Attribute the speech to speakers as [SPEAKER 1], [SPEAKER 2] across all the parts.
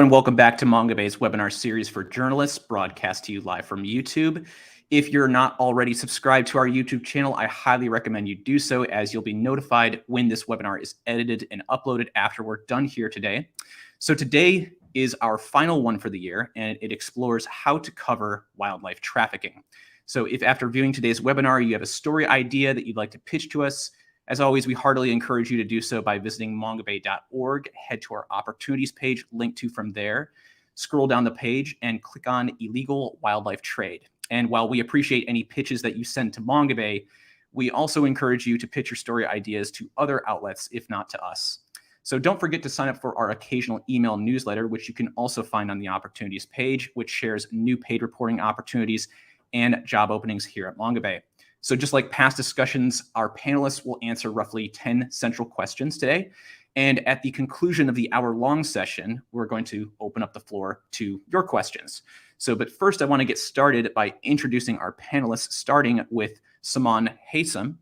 [SPEAKER 1] and welcome back to Mongabay's webinar series for journalists, broadcast to you live from YouTube. If you're not already subscribed to our YouTube channel, I highly recommend you do so, as you'll be notified when this webinar is edited and uploaded after we're done here today. So today is our final one for the year, and it explores how to cover wildlife trafficking. So if after viewing today's webinar, you have a story idea that you'd like to pitch to us, as always, we heartily encourage you to do so by visiting mongabay.org. Head to our opportunities page, link to from there, scroll down the page, and click on illegal wildlife trade. And while we appreciate any pitches that you send to Mongabay, we also encourage you to pitch your story ideas to other outlets, if not to us. So don't forget to sign up for our occasional email newsletter, which you can also find on the opportunities page, which shares new paid reporting opportunities and job openings here at Mongabay. So just like past discussions, our panelists will answer roughly 10 central questions today. And at the conclusion of the hour-long session, we're going to open up the floor to your questions. But first, I want to get started by introducing our panelists, starting with Simone Haysom.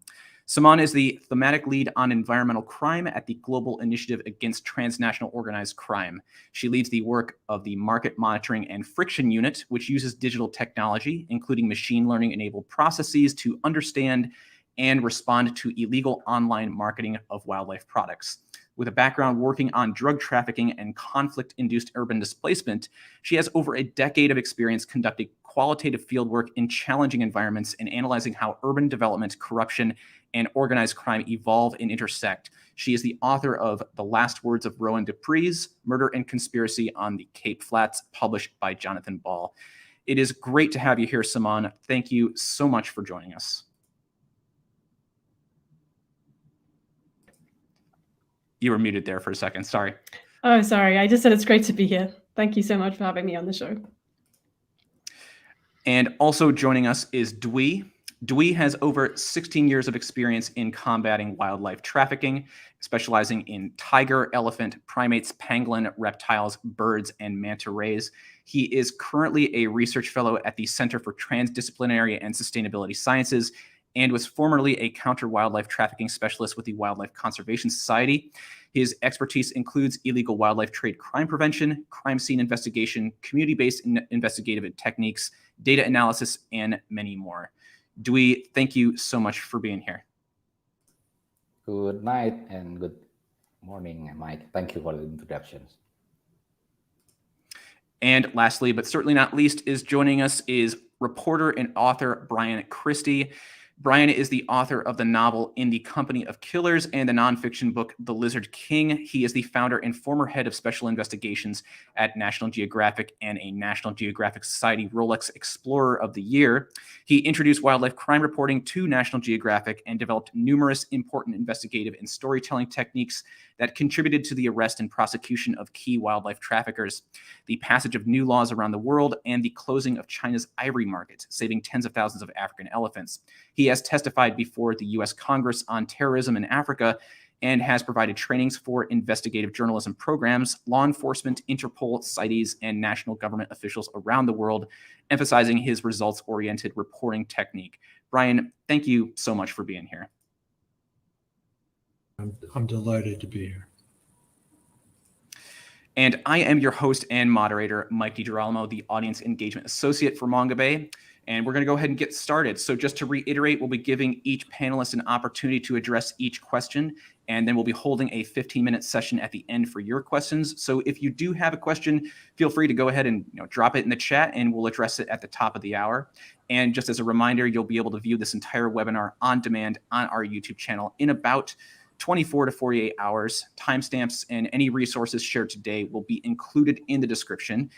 [SPEAKER 1] Simone is the thematic lead on environmental crime at the Global Initiative Against Transnational Organized Crime. She leads the work of the Market Monitoring and Friction Unit, which uses digital technology, including machine learning-enabled processes, to understand and respond to illegal online marketing of wildlife products. With a background working on drug trafficking and conflict-induced urban displacement, she has over a decade of experience conducting qualitative fieldwork in challenging environments and analyzing how urban development, corruption, and organized crime evolve and intersect. She is the author of The Last Words of Rowan Dupree's Murder and Conspiracy on the Cape Flats, published by Jonathan Ball. It is great to have you here, Simone. Thank you so much for joining us. You were muted there for a second. Sorry.
[SPEAKER 2] Oh, sorry. I just said it's great to be here. Thank you so much for having me on the show.
[SPEAKER 1] And also joining us is Dwi. Dwi has over 16 years of experience in combating wildlife trafficking, specializing in tiger, elephant, primates, pangolin, reptiles, birds, and manta rays. He is currently a research fellow at the Center for Transdisciplinary and Sustainability Sciences, and was formerly a counter-wildlife trafficking specialist with the Wildlife Conservation Society. His expertise includes illegal wildlife trade crime prevention, crime scene investigation, community-based investigative techniques, data analysis, and many more. Dwi, thank you so much for being here.
[SPEAKER 3] Good night and good morning, Mike. Thank you for the introductions.
[SPEAKER 1] And lastly, but certainly not least, is joining us is reporter and author Bryan Christy. Bryan is the author of the novel In the Company of Killers and the nonfiction book The Lizard King. He is the founder and former head of special investigations at National Geographic and a National Geographic Society Rolex Explorer of the Year. He introduced wildlife crime reporting to National Geographic and developed numerous important investigative and storytelling techniques that contributed to the arrest and prosecution of key wildlife traffickers, the passage of new laws around the world, and the closing of China's ivory market, saving tens of thousands of African elephants. He has testified before the U.S. Congress on terrorism in Africa and has provided trainings for investigative journalism programs, law enforcement, Interpol, CITES, and national government officials around the world, emphasizing his results-oriented reporting technique. Bryan, thank you so much for being here.
[SPEAKER 4] I'm delighted to be here.
[SPEAKER 1] And I am your host and moderator, Mike DiGirolamo, the Audience Engagement Associate for Mongabay. And we're going to go ahead and get started. So just to reiterate, we'll be giving each panelist an opportunity to address each question, and then we'll be holding a 15-minute session at the end for your questions. So if you do have a question, feel free to go ahead and drop it in the chat, and we'll address it at the top of the hour. And just as a reminder, you'll be able to view this entire webinar on demand on our YouTube channel in about 24 to 48 hours. Timestamps and any resources shared today will be included in the description.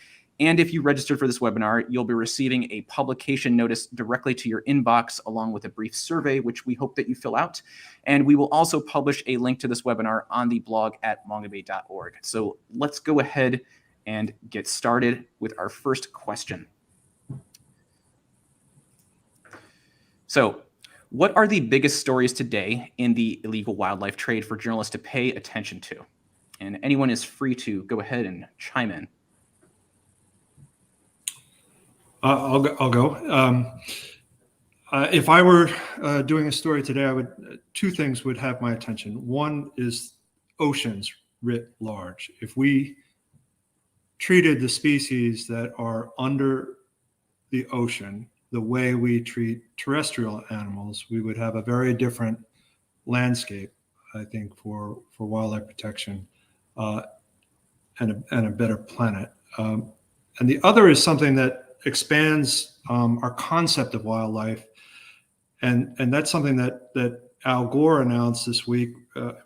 [SPEAKER 1] And if you registered for this webinar, you'll be receiving a publication notice directly to your inbox, along with a brief survey, which we hope that you fill out. And we will also publish a link to this webinar on the blog at mongabay.org. So let's go ahead and get started with our first question. So, what are the biggest stories today in the illegal wildlife trade for journalists to pay attention to? And anyone is free to go ahead and chime in.
[SPEAKER 4] I'll go. If I were doing a story today, two things would have my attention. One is oceans writ large. If we treated the species that are under the ocean the way we treat terrestrial animals, we would have a very different landscape, I think, for wildlife protection and a better planet. And the other is something that expands our concept of wildlife, and that's something that Al Gore announced this week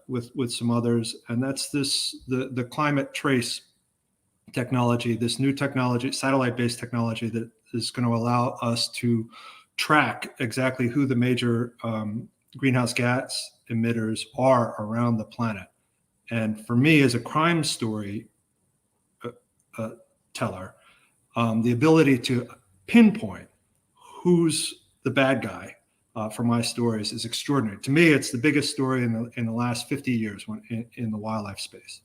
[SPEAKER 4] with some others, and that's the climate trace technology, this new technology, satellite-based technology that is going to allow us to track exactly who the major greenhouse gas emitters are around the planet. And for me, as a crime story teller, the ability to pinpoint who's the bad guy for my stories is extraordinary. To me, it's the biggest story in the last 50 years in the wildlife space.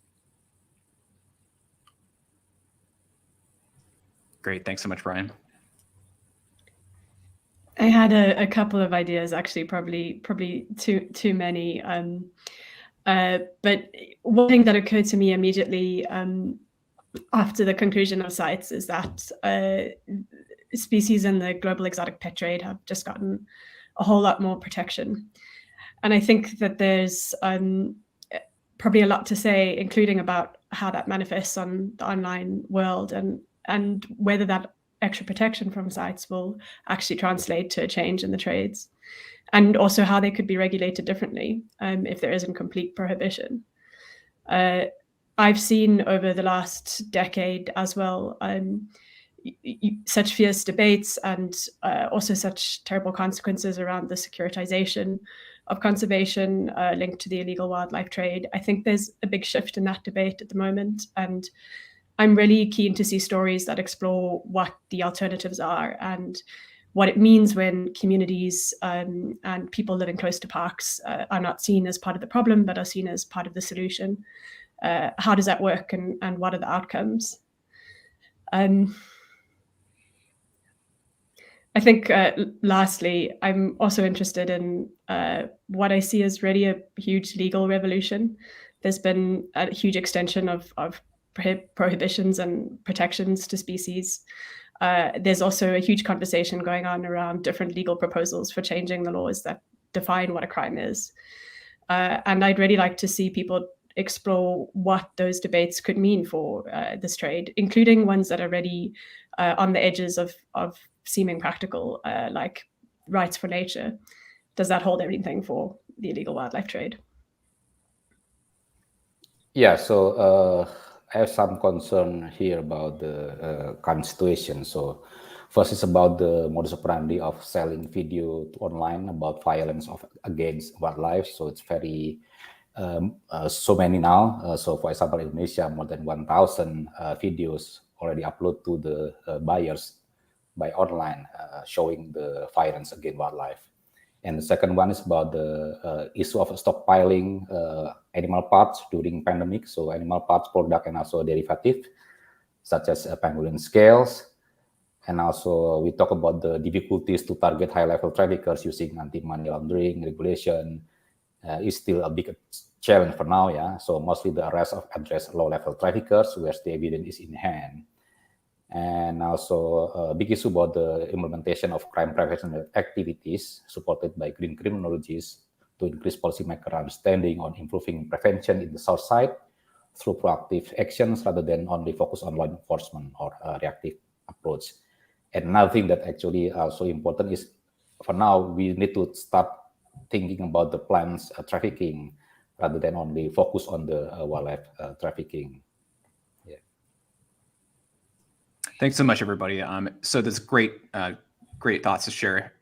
[SPEAKER 1] Great. Thanks so much, Bryan.
[SPEAKER 2] I had a couple of ideas, actually, probably too many. But one thing that occurred to me immediately after the conclusion of CITES is that species in the global exotic pet trade have just gotten a whole lot more protection. And I think that there's probably a lot to say, including about how that manifests on the online world and whether that extra protection from CITES will actually translate to a change in the trades, and also how they could be regulated differently if there isn't complete prohibition. I've seen over the last decade as well such fierce debates and also such terrible consequences around the securitization of conservation linked to the illegal wildlife trade. I think there's a big shift in that debate at the moment, and I'm really keen to see stories that explore what the alternatives are and what it means when communities and people living close to parks are not seen as part of the problem, but are seen as part of the solution. How does that work, and what are the outcomes? I think, lastly, I'm also interested in what I see as really a huge legal revolution. There's been a huge extension of prohibitions and protections to species. There's also a huge conversation going on around different legal proposals for changing the laws that define what a crime is. And I'd really like to see people explore what those debates could mean for this trade, including ones that are already on the edges of seeming practical, like rights for nature. Does that hold anything for the illegal wildlife trade?
[SPEAKER 3] Yeah, so I have some concern here about the current situation. So first is about the modus operandi of selling video online about violence against wildlife. So it's very so many now. So for example, in Indonesia, more than 1,000 videos already uploaded to the buyers by online showing the violence against wildlife. And the second one is about the issue of stockpiling animal parts during pandemic. So animal parts product and also derivative, such as pangolin scales. And also we talk about the difficulties to target high-level traffickers using anti-money laundering regulation is still a big challenge for now. Yeah, so mostly the arrest of address low-level traffickers where the evidence is in hand. And also a big issue about the implementation of crime prevention activities supported by green criminologies to increase policymaker understanding on improving prevention in the south side through proactive actions rather than only focus on law enforcement or reactive approach. And another thing that actually also important is, for now, we need to start thinking about the plants trafficking rather than only focus on the wildlife trafficking.
[SPEAKER 1] Thanks so much, everybody. So that's great thoughts to share.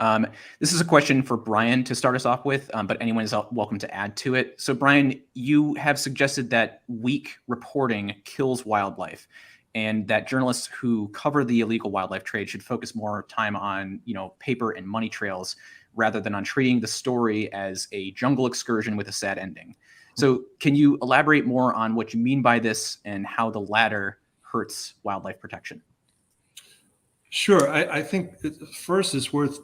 [SPEAKER 1] This is a question for Bryan to start us off with, but anyone is welcome to add to it. So Bryan, you have suggested that weak reporting kills wildlife, and that journalists who cover the illegal wildlife trade should focus more time on, paper and money trails rather than on treating the story as a jungle excursion with a sad ending. So can you elaborate more on what you mean by this and how the latter hurts wildlife protection?
[SPEAKER 4] Sure. I think first it's worth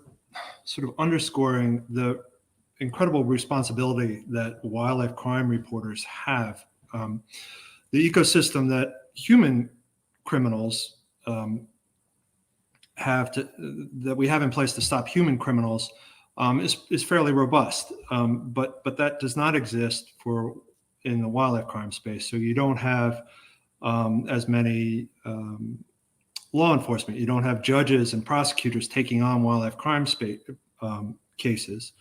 [SPEAKER 4] sort of underscoring the incredible responsibility that wildlife crime reporters have. The ecosystem that human criminals that we have in place to stop human criminals is fairly robust, but that does not exist in the wildlife crime space. So you don't have as many law enforcement. You don't have judges and prosecutors taking on wildlife crime cases,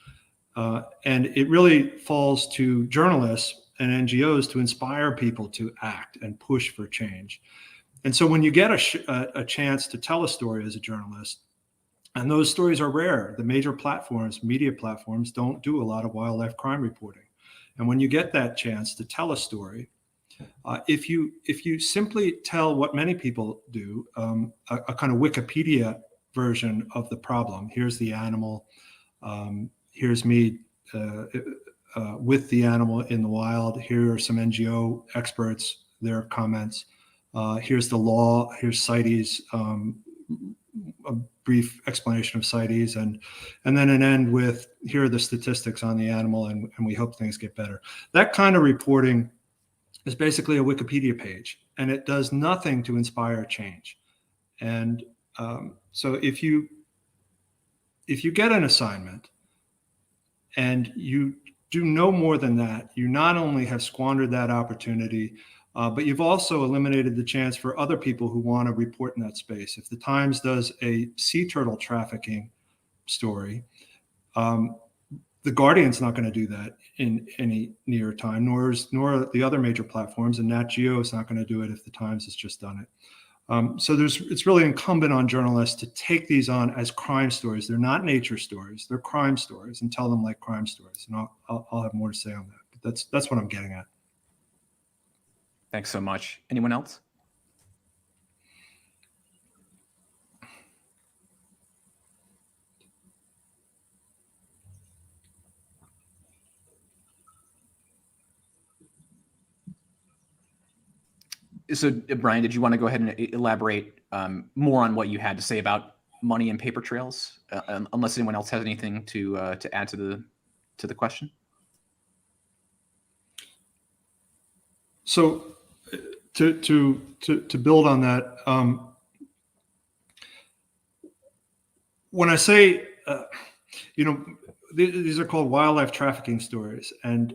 [SPEAKER 4] and it really falls to journalists and NGOs to inspire people to act and push for change. And so when you get a chance to tell a story as a journalist, and those stories are rare, the major platforms, media platforms, don't do a lot of wildlife crime reporting. And when you get that chance to tell a story, if you simply tell what many people do, a kind of Wikipedia version of the problem, here's the animal, here's me with the animal in the wild, here are some NGO experts, their comments, here's the law, here's CITES, a brief explanation of CITES, and then an end with, here are the statistics on the animal, and we hope things get better. That kind of reporting is basically a Wikipedia page, and it does nothing to inspire change. And so if you get an assignment and you do no more than that, you not only have squandered that opportunity, but you've also eliminated the chance for other people who want to report in that space. If the Times does a sea turtle trafficking story, the Guardian's not going to do that in any near time, nor the other major platforms, and Nat Geo is not going to do it if the Times has just done it. So it's really incumbent on journalists to take these on as crime stories. They're not nature stories; they're crime stories, and tell them like crime stories. And I'll have more to say on that. But that's what I'm getting at.
[SPEAKER 1] Thanks so much. Anyone else? So, Bryan, did you want to go ahead and elaborate more on what you had to say about money and paper trails, unless anyone else has anything to add to the question?
[SPEAKER 4] So, to build on that, when I say, these are called wildlife trafficking stories, and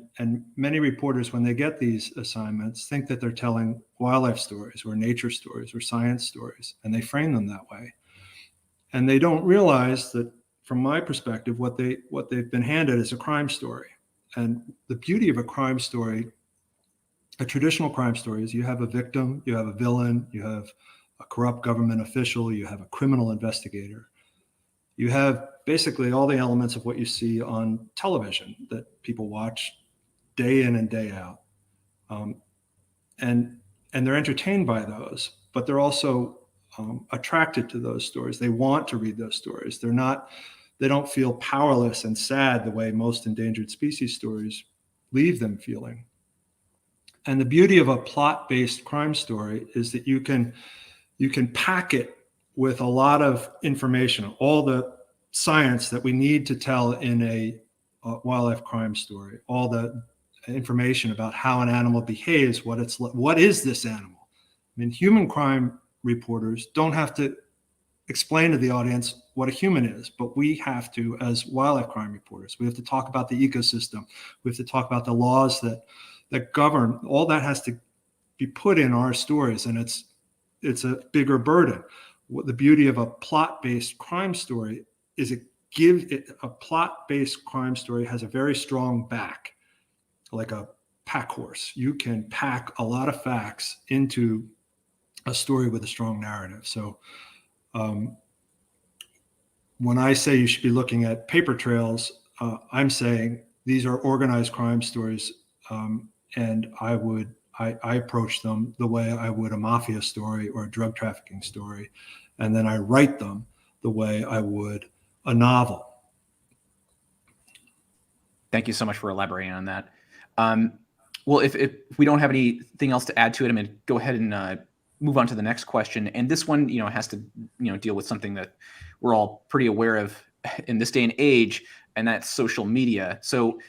[SPEAKER 4] many reporters, when they get these assignments, think that they're telling wildlife stories or nature stories or science stories, and they frame them that way. And they don't realize that, from my perspective, what they've been handed is a crime story. And the beauty of a crime story, a traditional crime story, is you have a victim, you have a villain, you have a corrupt government official, you have a criminal investigator. You have basically all the elements of what you see on television that people watch day in and day out. And they're entertained by those, but they're also attracted to those stories. They want to read those stories. They don't feel powerless and sad the way most endangered species stories leave them feeling. And the beauty of a plot-based crime story is that you can pack it with a lot of information, all the science that we need to tell in a wildlife crime story, all the information about how an animal behaves, what is this animal? I mean, human crime reporters don't have to explain to the audience what a human is, but we have to, as wildlife crime reporters. We have to talk about the ecosystem. We have to talk about the laws that govern. All that has to be put in our stories, and it's a bigger burden. What the beauty of a plot-based crime story is, a plot-based crime story has a very strong back, like a pack horse. You can pack a lot of facts into a story with a strong narrative. So when I say you should be looking at paper trails, I'm saying these are organized crime stories, and I approach them the way I would a mafia story or a drug trafficking story, and then I write them the way I would a novel.
[SPEAKER 1] Thank you so much for elaborating on that. Well, if we don't have anything else to add to it, I'm going to go ahead and move on to the next question. And this one, has to, deal with something that we're all pretty aware of in this day and age. and that's social media. So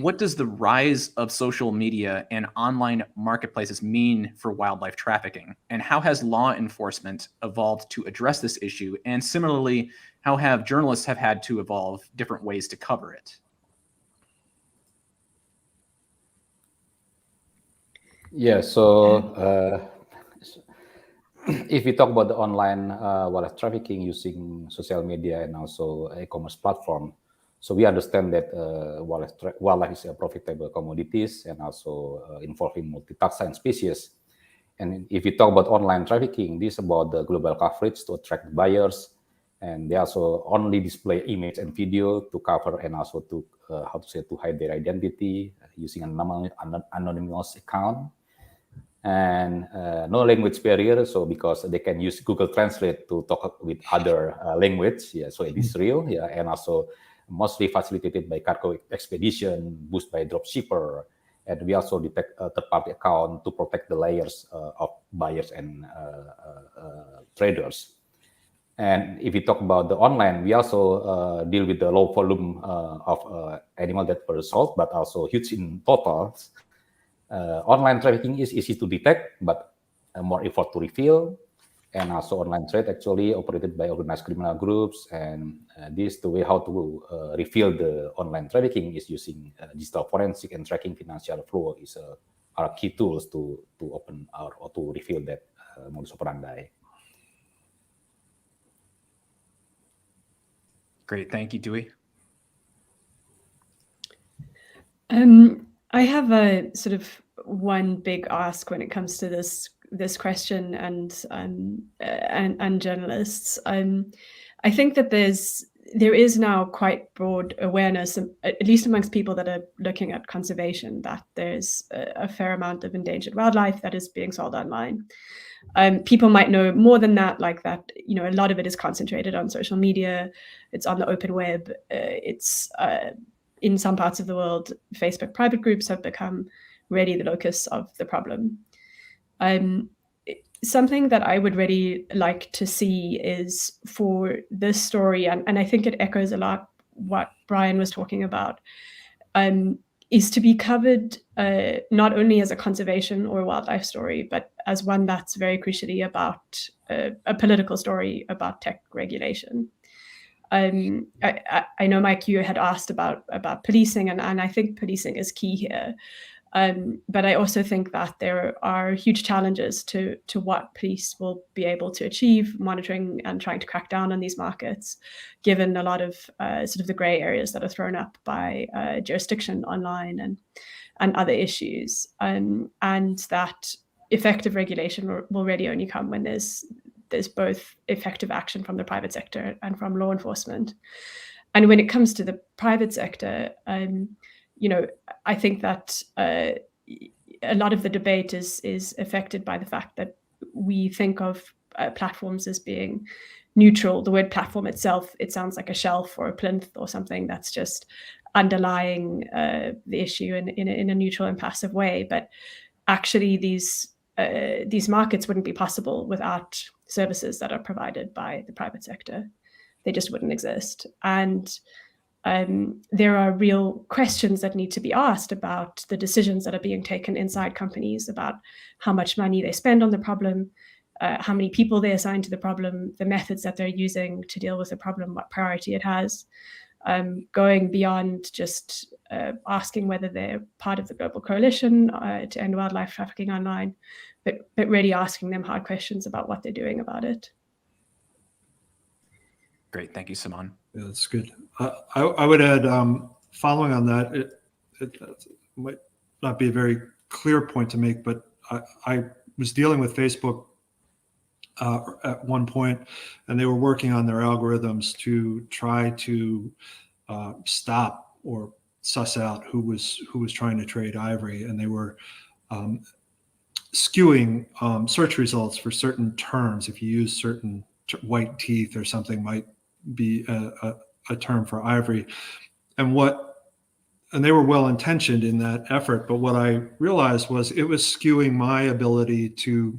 [SPEAKER 1] what does the rise of social media and online marketplaces mean for wildlife trafficking? And how has law enforcement evolved to address this issue? And similarly, how have journalists have had to evolve different ways to cover it?
[SPEAKER 3] Yeah, so if we talk about the online wildlife trafficking using social media and also e-commerce platform, so we understand that wildlife is a profitable commodities and also involving multi-taxa species. And if we talk about online trafficking, this is about the global coverage to attract buyers, and they also only display image and video to cover and also to to hide their identity using an anonymous account. And no language barrier, so because they can use Google Translate to talk with other language, yeah, so it is real, yeah, and also mostly facilitated by cargo expedition, boosted by dropshipper, and we also detect a third-party account to protect the layers of buyers and traders. And if we talk about the online, we also deal with the low volume of animal that were sold, but also huge in total. Online trafficking is easy to detect, but more effort to reveal. And also online trade actually operated by organized criminal groups. And this the way how to reveal the online trafficking is using digital forensic and tracking financial flow is our key tools to open or to reveal that modus operandi.
[SPEAKER 1] Great, thank you, Dwi.
[SPEAKER 2] I have a sort of one big ask when it comes to this question and journalists. I think that there is now quite broad awareness, at least amongst people that are looking at conservation, that there's a fair amount of endangered wildlife that is being sold online. People might know more than that, like that, you know, a lot of it is concentrated on social media, it's on the open web, it's in some parts of the world, Facebook private groups have become really the locus of the problem. Something that I would really like to see is for this story, and I think it echoes a lot what Bryan was talking about, is to be covered not only as a conservation or wildlife story, but as one that's very crucially about a political story about tech regulation. I know, Mike, you had asked about policing, and I think policing is key here. But I also think that there are huge challenges to what police will be able to achieve monitoring and trying to crack down on these markets, given a lot of sort of the gray areas that are thrown up by jurisdiction online and other issues, and that effective regulation will really only come when there's both effective action from the private sector and from law enforcement. And when it comes to the private sector, you know, I think that a lot of the debate is affected by the fact that we think of platforms as being neutral. The word platform itself, it sounds like a shelf or a plinth or something that's just underlying the issue in a neutral and passive way. But actually, these markets wouldn't be possible without services that are provided by the private sector. They just wouldn't exist. And there are real questions that need to be asked about the decisions that are being taken inside companies, about how much money they spend on the problem, how many people they assign to the problem, the methods that they're using to deal with the problem, what priority it has, going beyond just asking whether they're part of the global coalition to end wildlife trafficking online, but really asking them hard questions about what they're doing about it.
[SPEAKER 1] Great, thank you, Simone.
[SPEAKER 4] Yeah, that's good. I would add, following on that, it might not be a very clear point to make, but I was dealing with Facebook at one point, and they were working on their algorithms to try to stop or suss out who was trying to trade ivory, and they were skewing search results for certain terms. If you use certain white teeth or something, might be a term for ivory, and they were well intentioned in that effort, but what I realized was it was skewing my ability to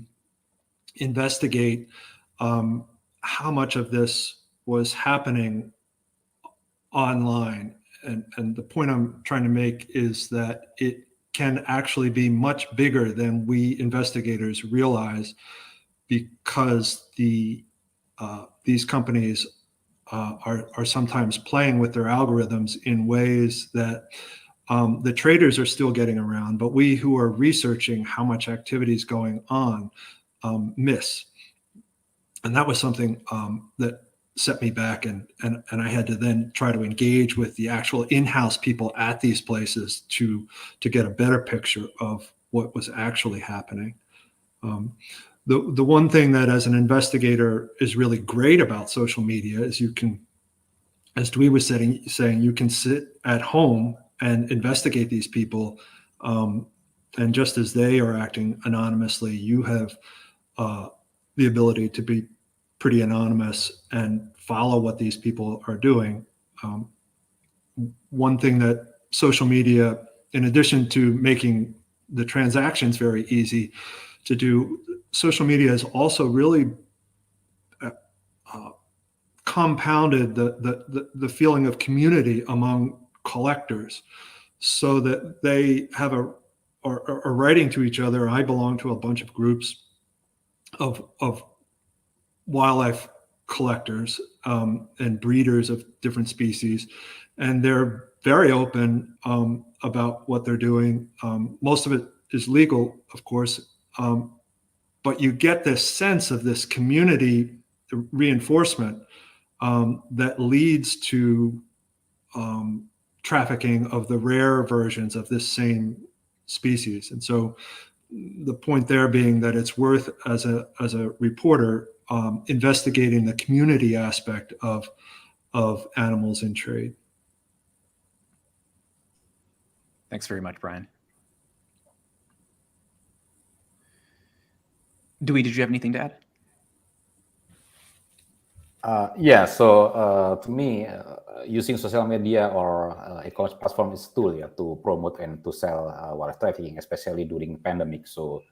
[SPEAKER 4] investigate how much of this was happening online. and the point I'm trying to make is that it can actually be much bigger than we investigators realize, because these companies are sometimes playing with their algorithms in ways that the traders are still getting around, but we who are researching how much activity is going on miss. And that was something that set me back, and I had to then try to engage with the actual in-house people at these places to get a better picture of what was actually happening. The one thing that as an investigator is really great about social media is you can, as Dwi was saying, you can sit at home and investigate these people, and just as they are acting anonymously, you have the ability to be pretty anonymous and follow what these people are doing. One thing that social media, in addition to making the transactions very easy to do, social media has also really compounded the feeling of community among collectors, so that they have are writing to each other. I belong to a bunch of groups of wildlife collectors and breeders of different species, and they're very open about what they're doing. Most of it is legal, of course, but you get this sense of this community reinforcement that leads to trafficking of the rare versions of this same species. And so the point there being that it's worth, as a reporter, investigating the community aspect of animals in trade.
[SPEAKER 1] Thanks very much, Bryan. Dwi, did you have anything to add?
[SPEAKER 3] Yeah, so to me, using social media or e-commerce platform is a tool, yeah, to promote and to sell wildlife trafficking, especially during pandemic. So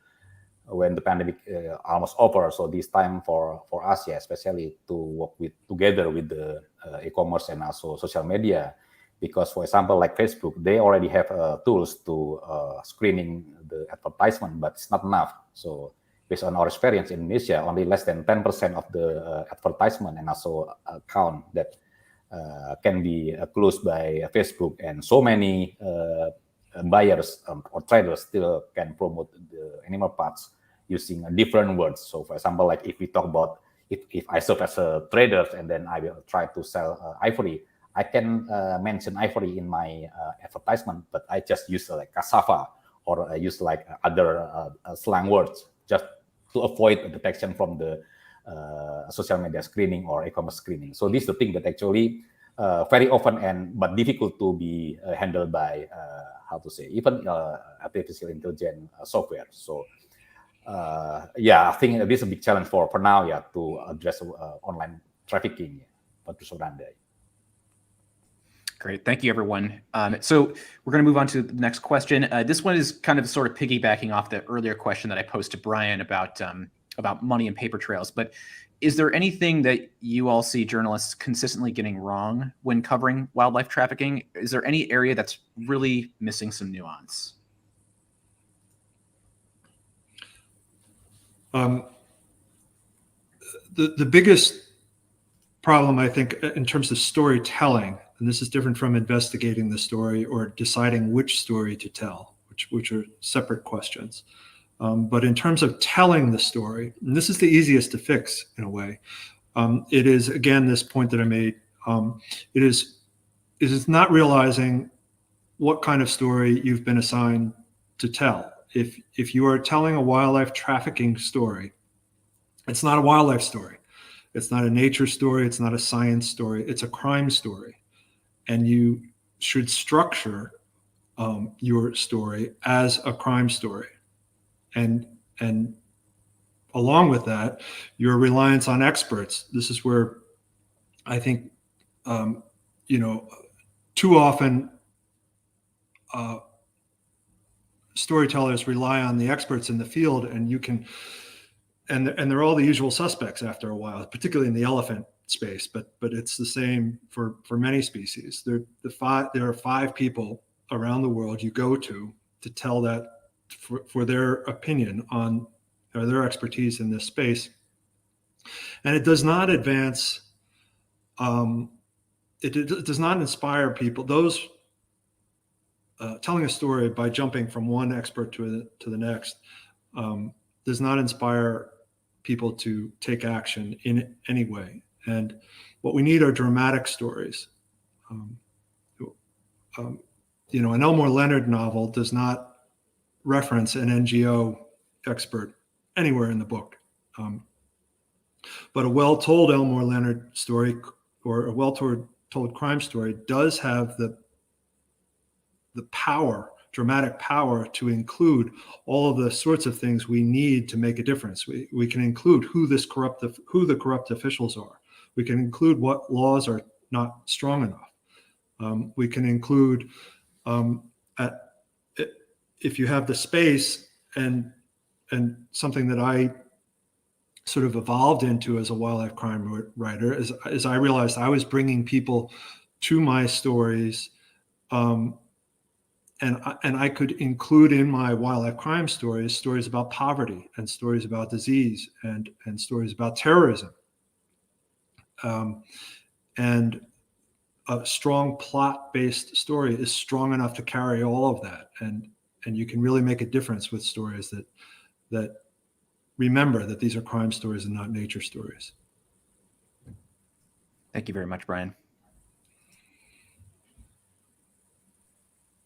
[SPEAKER 3] when the pandemic almost over, so this time for us, yeah, especially to work together with the e-commerce and also social media, because for example, like Facebook, they already have tools to screening the advertisement, but it's not enough. So based on our experience in Indonesia, only less than 10% of the advertisement and also account that can be closed by Facebook, and so many buyers or traders still can promote the animal parts using different words. So for example, like if we talk about, if I serve as a trader and then I will try to sell ivory, I can mention ivory in my advertisement, but I just use like cassava, or I use like other slang words, just to avoid detection from the social media screening or e-commerce screening. So this is the thing that actually very often but difficult to be handled by how to say, even artificial intelligence software. So yeah, I think this is a big challenge for now, yeah, to address online trafficking.
[SPEAKER 1] Great. Thank you, everyone. So we're going to move on to the next question. This one is kind of sort of piggybacking off the earlier question that I posed to Bryan about money and paper trails. But is there anything that you all see journalists consistently getting wrong when covering wildlife trafficking? Is there any area that's really missing some nuance?
[SPEAKER 4] The biggest problem, I think, in terms of storytelling, and this is different from investigating the story or deciding which story to tell, which are separate questions. But in terms of telling the story, and this is the easiest to fix in a way, it is, again, this point that I made, it is not realizing what kind of story you've been assigned to tell. If you are telling a wildlife trafficking story, it's not a wildlife story. It's not a nature story. It's not a science story. It's a crime story. And you should structure your story as a crime story. And along with that, your reliance on experts. This is where I think, too often storytellers rely on the experts in the field, and you can, and they're all the usual suspects after a while, particularly in the elephant space, but it's the same for many species. There are 5 people around the world you go to tell that for their opinion on, or their expertise in this space, and it does not advance. It does not inspire people. Those telling a story by jumping from one expert to the next does not inspire people to take action in any way. And what we need are dramatic stories. An Elmore Leonard novel does not reference an NGO expert anywhere in the book. But a well-told Elmore Leonard story, or a well-told crime story, does have the power, dramatic power, to include all of the sorts of things we need to make a difference. We can include who the corrupt officials are. We can include what laws are not strong enough. We can include, if you have the space, and something that I sort of evolved into as a wildlife crime writer, is I realized I was bringing people to my stories, and I could include in my wildlife crime stories about poverty, and stories about disease, and stories about terrorism. And a strong plot-based story is strong enough to carry all of that, and you can really make a difference with stories that remember that these are crime stories and not nature stories.
[SPEAKER 1] Thank you very much, Bryan.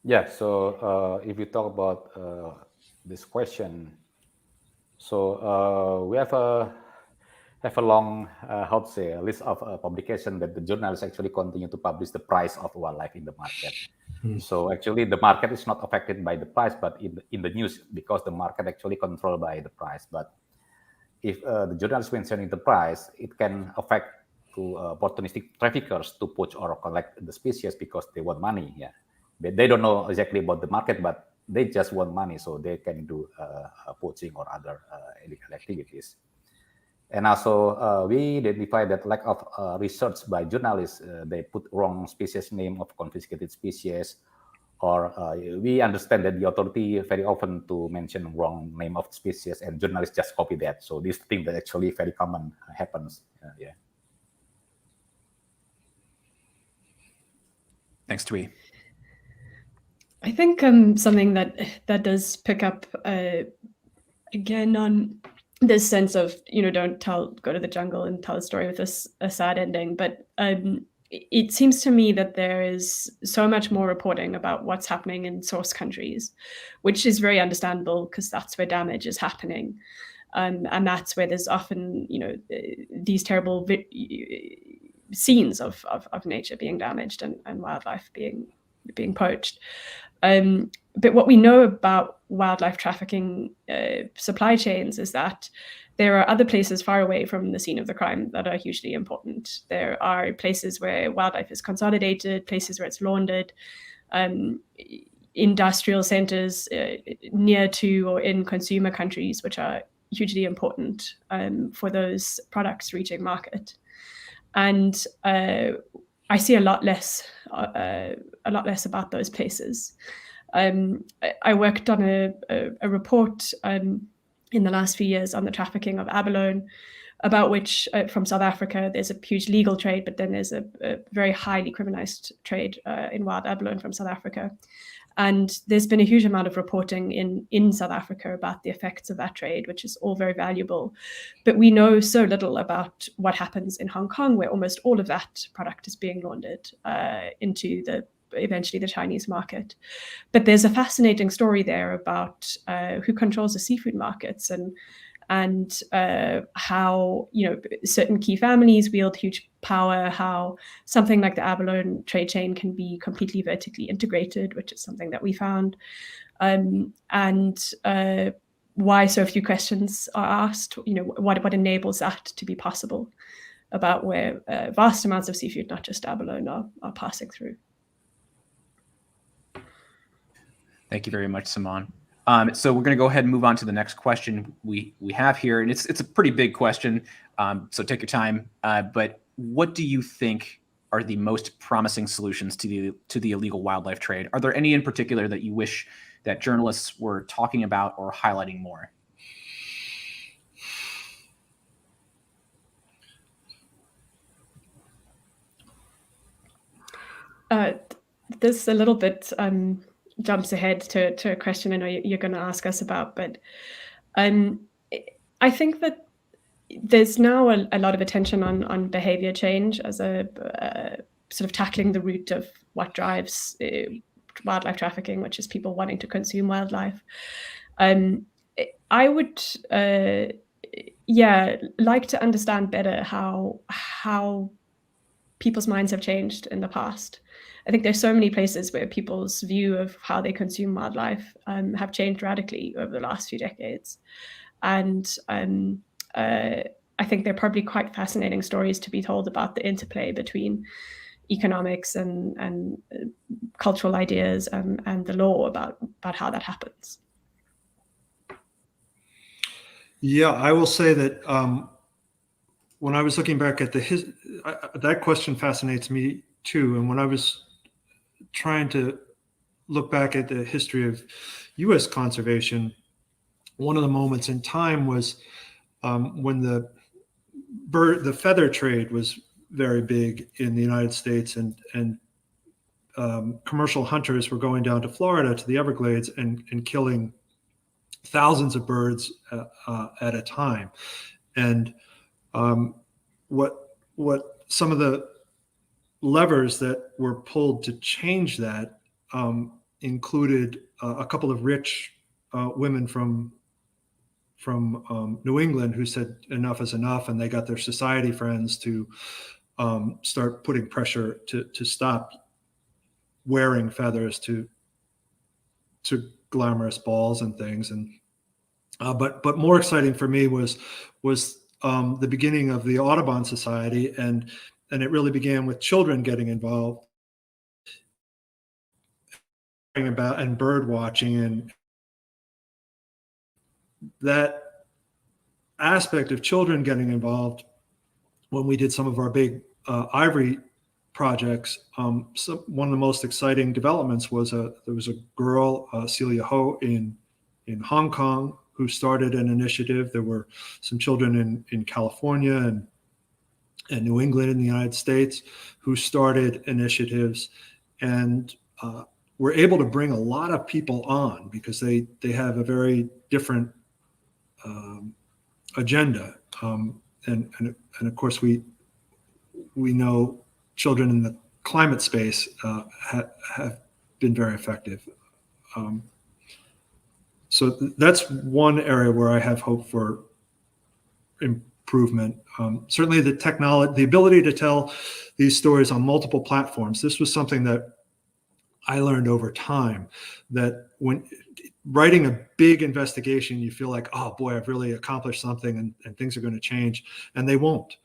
[SPEAKER 3] Yeah, so if you talk about this question, so we have a long, how to say, a list of publications that the journalists actually continue to publish the price of wildlife in the market. So actually the market is not affected by the price, but in the news, because the market actually controlled by the price. But if the journalists mentioning the price, it can affect to opportunistic traffickers to poach or collect the species because they want money. Yeah, they don't know exactly about the market, but they just want money, so they can do poaching or other illegal activities. And also, we identify that lack of research by journalists. They put wrong species name of confiscated species, or we understand that the authority very often to mention wrong name of species, and journalists just copy that. So this thing that actually very common happens. Yeah.
[SPEAKER 1] Thanks, Dwi.
[SPEAKER 2] I think something that does pick up again on this sense of, don't go to the jungle and tell a story with a sad ending, but it seems to me that there is so much more reporting about what's happening in source countries, which is very understandable because that's where damage is happening, and that's where there's often these terrible scenes of nature being damaged and wildlife being poached. But what we know about wildlife trafficking supply chains is that there are other places far away from the scene of the crime that are hugely important. There are places where wildlife is consolidated, places where it's laundered, industrial centers near to or in consumer countries, which are hugely important for those products reaching market. And I see a lot less about those places. I worked on a report in the last few years on the trafficking of abalone, about which from South Africa there's a huge legal trade, but then there's a very highly criminalized trade in wild abalone from South Africa. And there's been a huge amount of reporting in South Africa about the effects of that trade, which is all very valuable. But we know so little about what happens in Hong Kong, where almost all of that product is being laundered into eventually the Chinese market. But there's a fascinating story there about who controls the seafood markets and how certain key families wield huge power, how something like the abalone trade chain can be completely vertically integrated, which is something that we found, and why so few questions are asked, what enables that to be possible, about where vast amounts of seafood, not just abalone, are passing through.
[SPEAKER 1] Thank you very much, Simone. So we're going to go ahead and move on to the next question we have here, and it's a pretty big question, so take your time. But what do you think are the most promising solutions to the illegal wildlife trade? Are there any in particular that you wish that journalists were talking about or highlighting more?
[SPEAKER 2] This a little bit jumps ahead to a question I know you're going to ask us about, but I think that there's now a lot of attention on behavior change as a sort of tackling the root of what drives wildlife trafficking, which is people wanting to consume wildlife. I would, like to understand better how people's minds have changed in the past. I think there's so many places where people's view of how they consume wildlife have changed radically over the last few decades. And I think they're probably quite fascinating stories to be told about the interplay between economics and cultural ideas and the law about how that happens.
[SPEAKER 4] Yeah, I will say that when I was looking back at that question fascinates me too. And when I was trying to look back at the history of U.S. conservation, one of the moments in time was when the feather trade was very big in the United States, and commercial hunters were going down to Florida to the Everglades and killing thousands of birds at a time. And what some of the levers that were pulled to change that included a couple of rich women from New England who said enough is enough, and they got their society friends to start putting pressure to stop wearing feathers to glamorous balls and things. And but more exciting for me was the beginning of the Audubon Society, and it really began with children getting involved and bird watching, and that aspect of children getting involved. When we did some of our big ivory projects, one of the most exciting developments was there was a girl, Celia Ho, in Hong Kong, who started an initiative. There were some children in California and New England in the United States who started initiatives, and were able to bring a lot of people on because they have a very different agenda. And of course we know children in the climate space have been very effective. So that's one area where I have hope for improvement. Certainly the technology, the ability to tell these stories on multiple platforms. This was something that I learned over time, that when writing a big investigation, you feel like, oh boy, I've really accomplished something, and things are going to change, and they won't.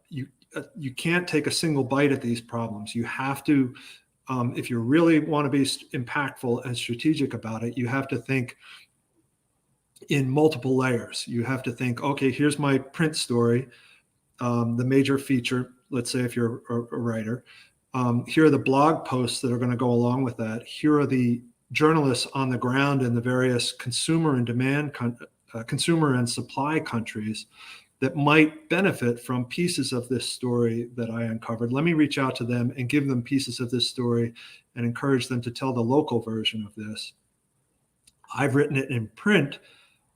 [SPEAKER 4] You can't take a single bite at these problems. You have to, if you really want to be impactful and strategic about it, you have to think in multiple layers. You have to think, okay, here's my print story, the major feature, let's say if you're a writer. Here are the blog posts that are going to go along with that. Here are the journalists on the ground in the various consumer and supply countries that might benefit from pieces of this story that I uncovered. Let me reach out to them and give them pieces of this story and encourage them to tell the local version of this. I've written it in print.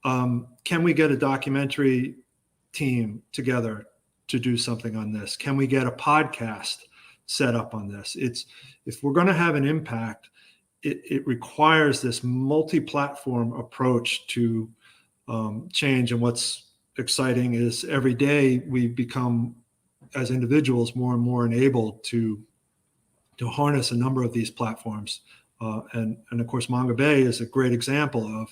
[SPEAKER 4] Can we get a documentary team together to do something on this? Can we get a podcast set up on this? If we're going to have an impact, it requires this multi-platform approach to change. And what's exciting is every day we become, as individuals, more and more enabled to harness a number of these platforms. And of course, Mongabay is a great example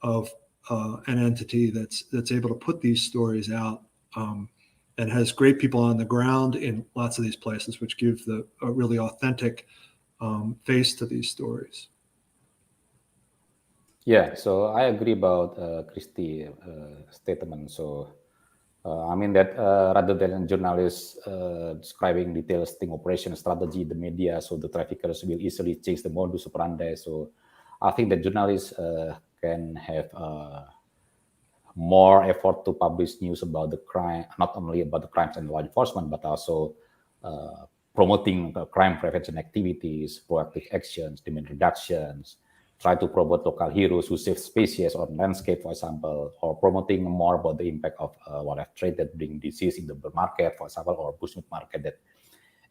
[SPEAKER 4] of an entity that's able to put these stories out, and has great people on the ground in lots of these places, which give a really authentic face to these stories.
[SPEAKER 3] Yeah, so I agree about Christy's statement. So I mean that rather than journalists describing detailed sting operation strategy, the media, so the traffickers will easily change the modus operandi. So I think that journalists can have more effort to publish news about the crime, not only about the crimes and law enforcement, but also promoting crime prevention activities, proactive actions, demand reductions, try to promote local heroes who save species or landscape, for example, or promoting more about the impact of wildlife trade that bring disease in the bird market, for example, or bushmeat market that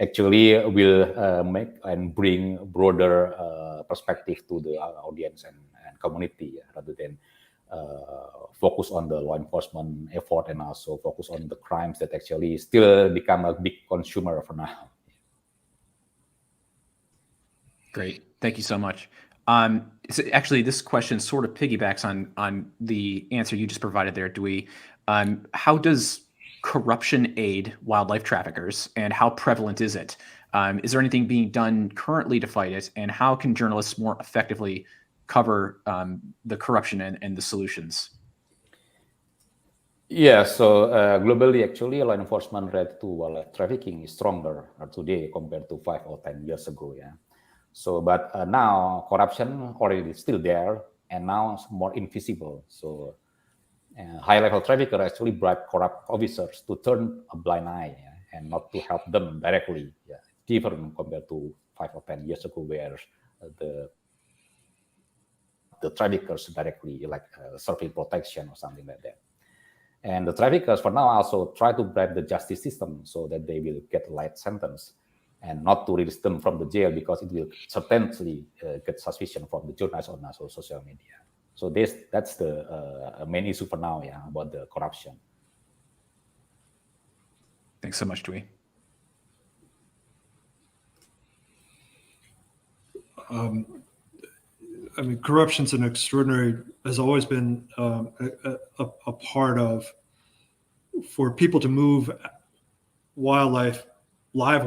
[SPEAKER 3] actually will make and bring broader perspective to the audience and community rather than focus on the law enforcement effort and also focus on the crimes that actually still become a big consumer for now.
[SPEAKER 1] Great. Thank you so much. So actually, this question sort of piggybacks on the answer you just provided there, Dwi. How does corruption aid wildlife traffickers, and how prevalent is it? Is there anything being done currently to fight it, and how can journalists more effectively cover the corruption and the solutions?
[SPEAKER 3] Yeah, so globally, actually, law enforcement rate to wildlife trafficking is stronger today compared to 5 or 10 years ago. Yeah. So, but now corruption already still there, and now it's more invisible. So, high-level traffickers actually bribe corrupt officers to turn a blind eye and not to help them directly. Yeah, different compared to 5 or 10 years ago, where the traffickers directly like serving protection or something like that. And the traffickers for now also try to bribe the justice system so that they will get a light sentence and not to release them from the jail because it will certainly get suspicion from the journalists on also social media. So that's the main issue for now, yeah, about the corruption.
[SPEAKER 1] Thanks so much, Dwi.
[SPEAKER 4] I mean, corruption's an extraordinary, has always been a part of, for people to move wildlife, live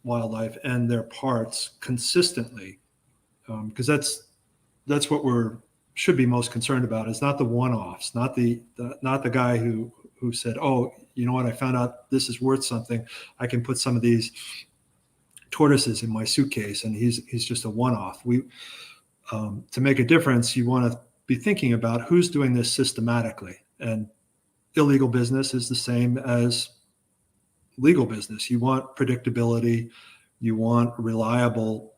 [SPEAKER 4] wildlife and their parts consistently, because that's what should be most concerned about. Is not the one-offs, not the guy who said, oh, you know what, I found out this is worth something, I can put some of these tortoises in my suitcase, and he's just a one-off. To make a difference, you want to be thinking about who's doing this systematically. And illegal business is the same as legal business. You want predictability, you want reliable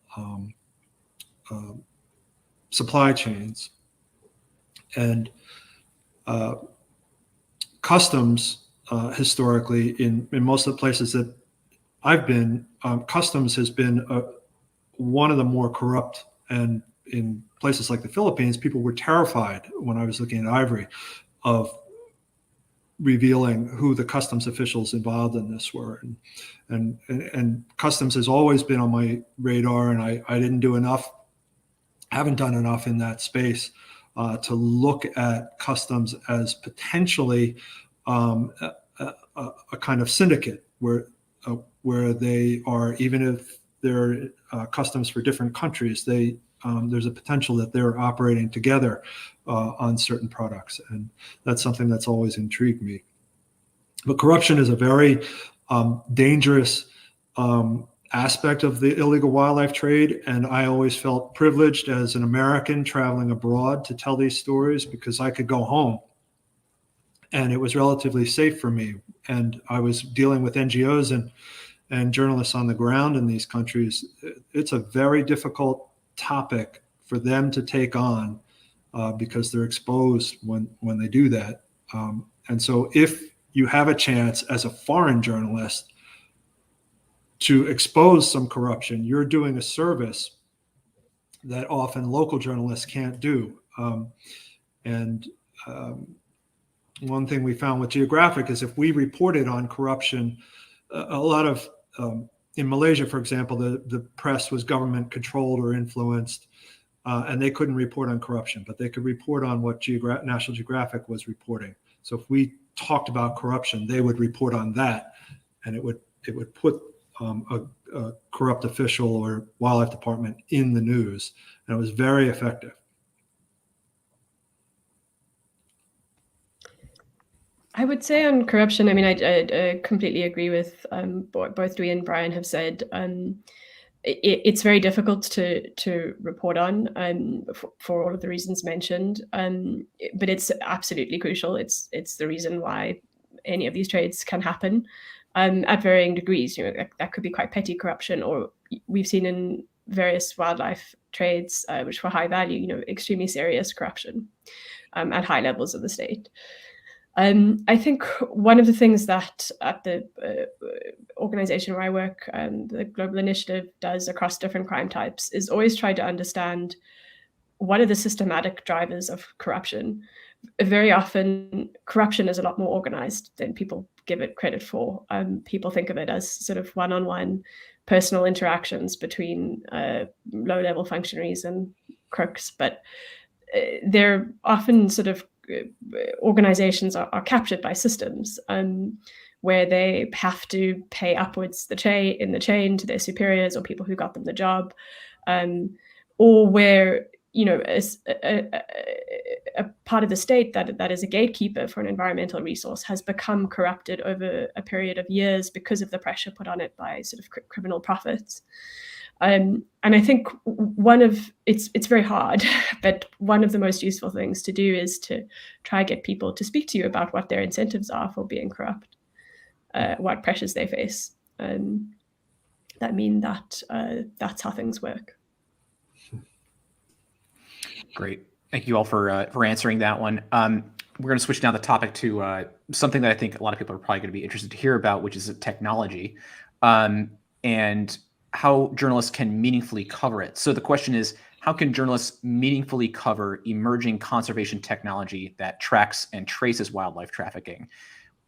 [SPEAKER 4] supply chains. And customs, historically, in most of the places that I've been, customs has been one of the more corrupt, and in places like the Philippines, people were terrified when I was looking at ivory of revealing who the customs officials involved in this were. And customs has always been on my radar, and I didn't do enough, haven't done enough in that space to look at customs as potentially a kind of syndicate where they are, even if they're customs for different countries, there's a potential that they're operating together on certain products. And that's something that's always intrigued me. But corruption is a very dangerous aspect of the illegal wildlife trade. And I always felt privileged as an American traveling abroad to tell these stories, because I could go home and it was relatively safe for me. And I was dealing with NGOs and journalists on the ground in these countries. It's a very difficult topic for them to take on because they're exposed when they do that. And so if you have a chance as a foreign journalist to expose some corruption, you're doing a service that often local journalists can't do. One thing we found with Geographic is if we reported on corruption, a lot of in Malaysia, for example, the press was government controlled or influenced, and they couldn't report on corruption, but they could report on what National Geographic was reporting. So if we talked about corruption, they would report on that, and it would put a corrupt official or wildlife department in the news, and it was very effective.
[SPEAKER 2] I would say on corruption, I mean, I completely agree with both Dwi and Bryan have said. It's very difficult to report on for all of the reasons mentioned, but it's absolutely crucial. It's the reason why any of these trades can happen at varying degrees. That could be quite petty corruption, or we've seen in various wildlife trades, which were high value, extremely serious corruption at high levels of the state. I think one of the things that at the organization where I work, the Global Initiative, does across different crime types is always try to understand what are the systematic drivers of corruption. Very often, corruption is a lot more organized than people give it credit for. People think of it as sort of one-on-one personal interactions between low-level functionaries and crooks, but they're often sort of organizations are captured by systems where they have to pay upwards in the chain to their superiors or people who got them the job, or where a part of the state that is a gatekeeper for an environmental resource has become corrupted over a period of years because of the pressure put on it by sort of criminal profits. And I think it's very hard, but one of the most useful things to do is to try get people to speak to you about what their incentives are for being corrupt, what pressures they face. That mean that that's how things work.
[SPEAKER 1] Great. Thank you all for answering that one. We're going to switch now the topic to something that I think a lot of people are probably going to be interested to hear about, which is technology. And how journalists can meaningfully cover it. So the question is, how can journalists meaningfully cover emerging conservation technology that tracks and traces wildlife trafficking?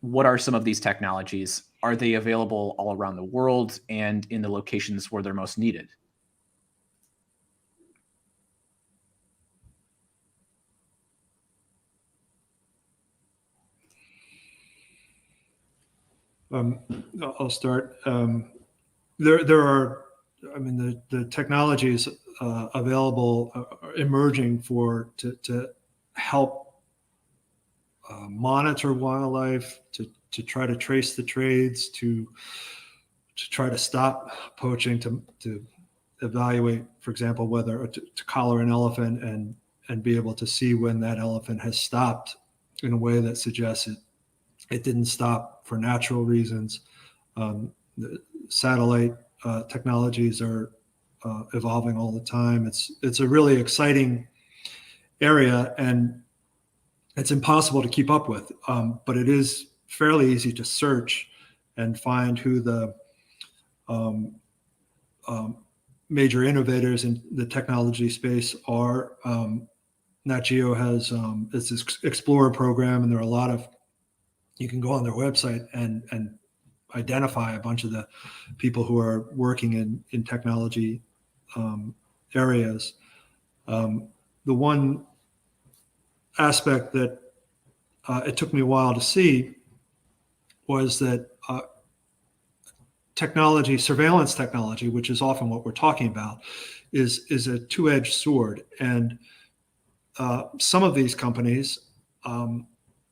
[SPEAKER 1] What are some of these technologies? Are they available all around the world and in the locations where they're most needed?
[SPEAKER 4] I'll start. There are, I mean, the technologies available, emerging to help monitor wildlife, to try to trace the trades, to try to stop poaching, to evaluate, for example, whether to collar an elephant and be able to see when that elephant has stopped in a way that suggests it didn't stop for natural reasons. The satellite technologies are evolving all the time. It's a really exciting area, and it's impossible to keep up with. But it is fairly easy to search and find who the major innovators in the technology space are. Nat Geo has this Explorer program, and there are a lot of, you can go on their website and identify a bunch of the people who are working in technology areas. The one aspect that it took me a while to see was that technology, surveillance technology, which is often what we're talking about, is a two-edged sword. And some of these companies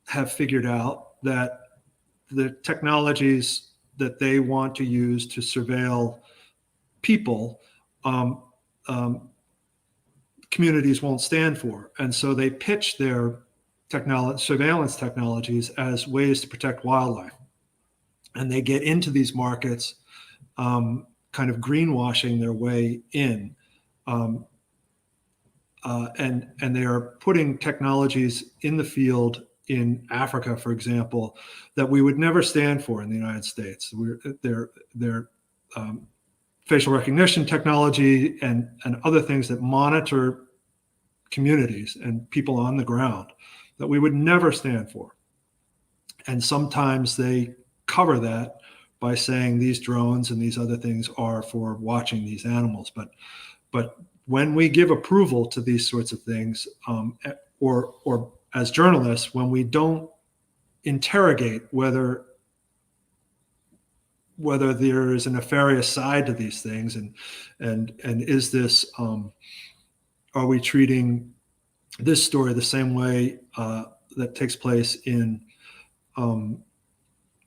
[SPEAKER 4] have figured out that the technologies that they want to use to surveil people, communities won't stand for. And so they pitch their surveillance technologies as ways to protect wildlife. And they get into these markets kind of greenwashing their way in. And they are putting technologies in the field in Africa, for example, that we would never stand for in the United States. They're facial recognition technology and other things that monitor communities and people on the ground that we would never stand for. And sometimes they cover that by saying these drones and these other things are for watching these animals. But when we give approval to these sorts of things, or as journalists, when we don't interrogate whether there is a nefarious side to these things, and is this, are we treating this story the same way that takes place in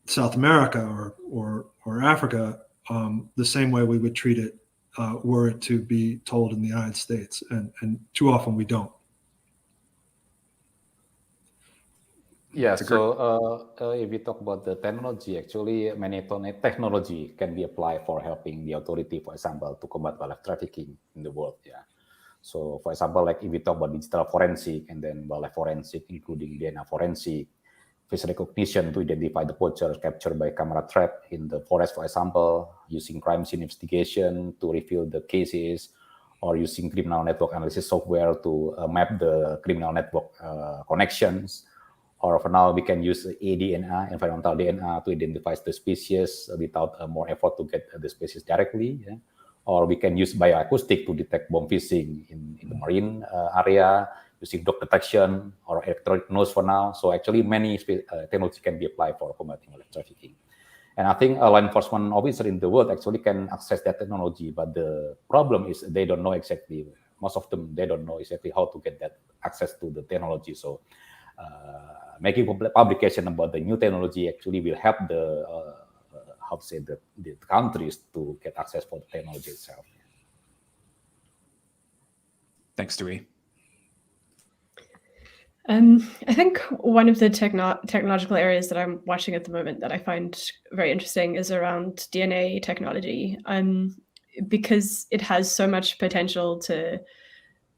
[SPEAKER 4] South America or Africa the same way we would treat it were it to be told in the United States, and too often we don't.
[SPEAKER 3] Yeah, so if we talk about the technology, actually many technology can be applied for helping the authority, for example, to combat wildlife trafficking in the world. Yeah. So for example, like if we talk about digital forensic and then wildlife forensic, including DNA forensic, face recognition to identify the poachers captured by camera trap in the forest, for example, using crime scene investigation to reveal the cases, or using criminal network analysis software to map the criminal network connections. Or for now, we can use eDNA, environmental DNA, to identify the species without more effort to get the species directly. Yeah? Or we can use bioacoustic to detect bomb phishing in the marine area, using dog detection or electronic nose for now. So actually, many technology can be applied for combating wildlife trafficking. And I think a law enforcement officer in the world actually can access that technology, but the problem is they don't know exactly. Most of them, they don't know exactly how to get that access to the technology. So making publication about the new technology actually will help the the countries to get access for the technology itself.
[SPEAKER 1] Thanks, Dwi.
[SPEAKER 2] I think one of the technological areas that I'm watching at the moment that I find very interesting is around DNA technology, because it has so much potential to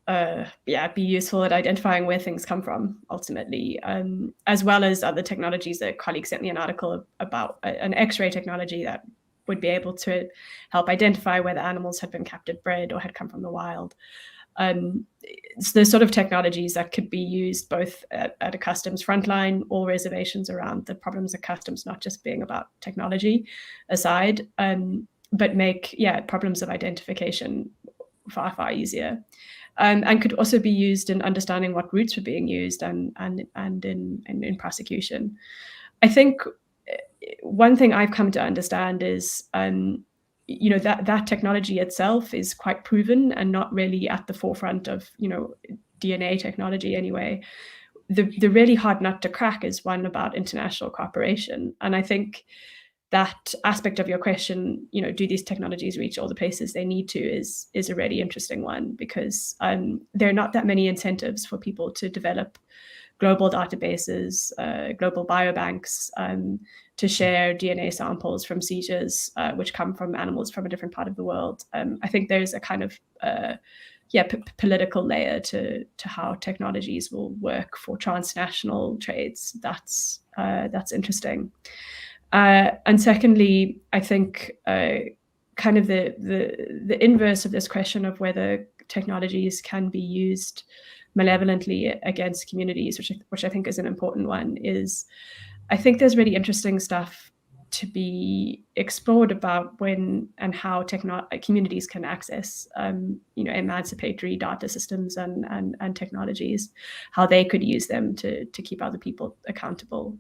[SPEAKER 2] be useful at identifying where things come from ultimately, as well as other technologies. A colleague sent me an article about an X-ray technology that would be able to help identify whether animals had been captive bred or had come from the wild. It's the sort of technologies that could be used both at a customs frontline or reservations around the problems of customs, not just being about technology aside, but make problems of identification far, far easier. And could also be used in understanding what routes were being used and in prosecution. I think one thing I've come to understand is that technology itself is quite proven and not really at the forefront of DNA technology anyway. The really hard nut to crack is one about international cooperation, and I think that aspect of your question, do these technologies reach all the places they need to, is a really interesting one, because there are not that many incentives for people to develop global databases, global biobanks, to share DNA samples from seizures which come from animals from a different part of the world. I think there's a kind of political layer to how technologies will work for transnational trades. That's interesting. And secondly, I think kind of the inverse of this question of whether technologies can be used malevolently against communities, which I think is an important one, is I think there's really interesting stuff to be explored about when and how communities can access emancipatory data systems and technologies, how they could use them to keep other people accountable.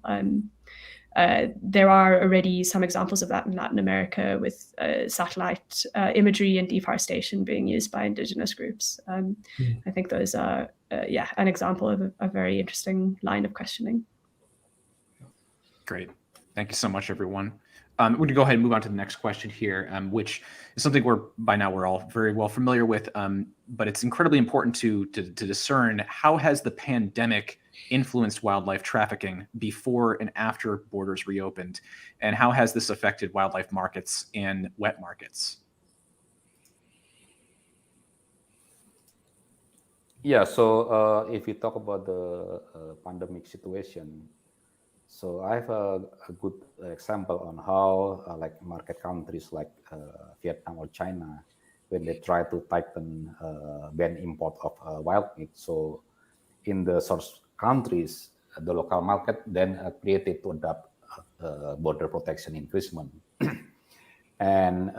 [SPEAKER 2] There are already some examples of that in Latin America with satellite imagery and deforestation being used by indigenous groups. I think those are an example of a very interesting line of questioning.
[SPEAKER 1] Great. Thank you so much, everyone. We're going to go ahead and move on to the next question here, which is something by now we're all very well familiar with, but it's incredibly important to discern how has the pandemic influenced wildlife trafficking before and after borders reopened, and how has this affected wildlife markets and wet markets?
[SPEAKER 3] Yeah, so if we talk about the pandemic situation, so I have a good example on how like market countries like Vietnam or China, when they try to tighten ban import of wild meat. So in the source countries, the local market then created to adopt border protection increasement. And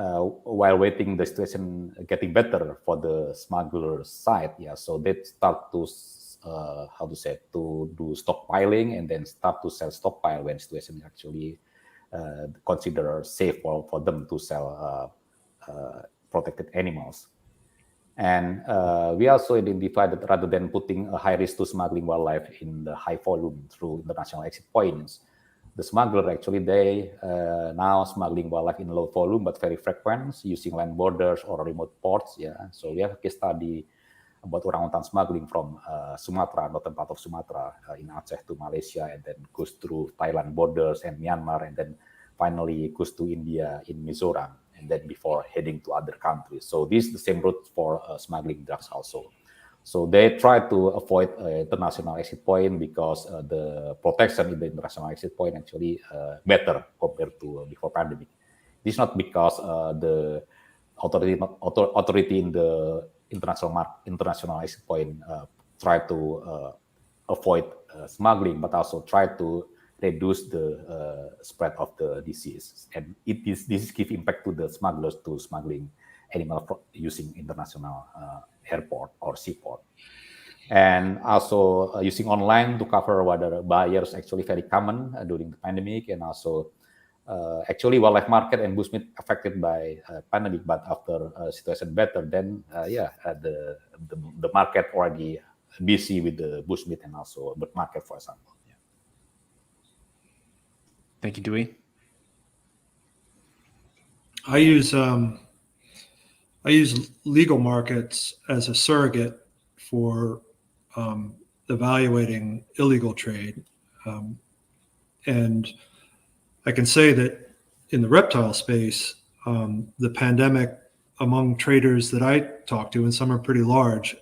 [SPEAKER 3] while waiting the situation getting better for the smuggler side, so they start to to do stockpiling and then start to sell stockpile when situation is actually considered safe for them to sell protected animals. And we also identified that rather than putting a high risk to smuggling wildlife in the high volume through international exit points, the smuggler actually they now smuggling wildlife in low volume but very frequent using land borders or remote ports. Yeah, so we have a case study about orangutan smuggling from Sumatra, northern part of Sumatra, in Aceh to Malaysia, and then goes through Thailand borders and Myanmar, and then finally goes to India in Mizoram, and then before heading to other countries. So this is the same route for smuggling drugs also. So they try to avoid international exit point because the protection in the international exit point actually better compared to before pandemic. This is not because the authority in the international exit point try to avoid smuggling, but also try to reduce the spread of the disease. And this give impact to the smugglers to smuggling animal using international airport or seaport. And also using online to cover whether buyers actually very common during the pandemic, and also actually wildlife market and bushmeat affected by pandemic, but after situation better, then the market already busy with the bushmeat and also bird market, for example. Yeah.
[SPEAKER 1] Thank you, Dwi.
[SPEAKER 4] I use legal markets as a surrogate for evaluating illegal trade. And I can say that in the reptile space, the pandemic among traders that I talk to, and some are pretty large,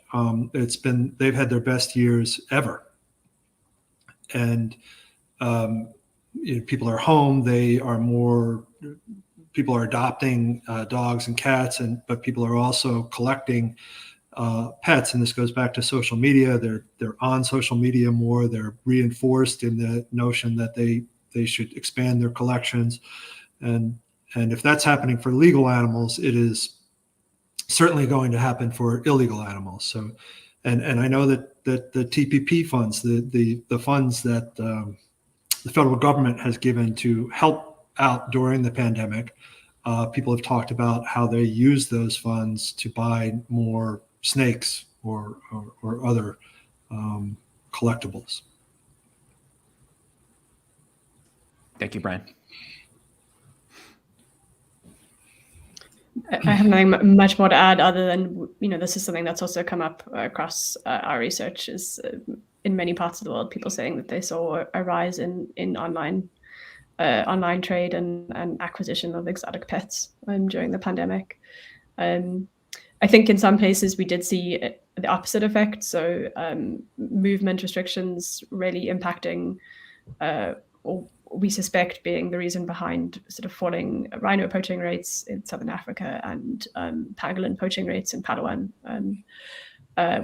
[SPEAKER 4] they've had their best years ever. And people are home, people are adopting dogs and cats, but people are also collecting pets, and this goes back to social media. They're on social media more. They're reinforced in the notion that they should expand their collections, and if that's happening for legal animals, it is certainly going to happen for illegal animals. So, and I know that the TPP funds, the funds that the federal government has given to help out during the pandemic, people have talked about how they use those funds to buy more snakes or other collectibles.
[SPEAKER 1] Thank you, Bryan.
[SPEAKER 2] I have nothing much more to add other than, this is something that's also come up across our research, is in many parts of the world, people saying that they saw a rise in online trade and acquisition of exotic pets during the pandemic. I think in some places we did see the opposite effect. So movement restrictions really impacting, or we suspect being the reason behind sort of falling rhino poaching rates in Southern Africa and pangolin poaching rates in Palawan,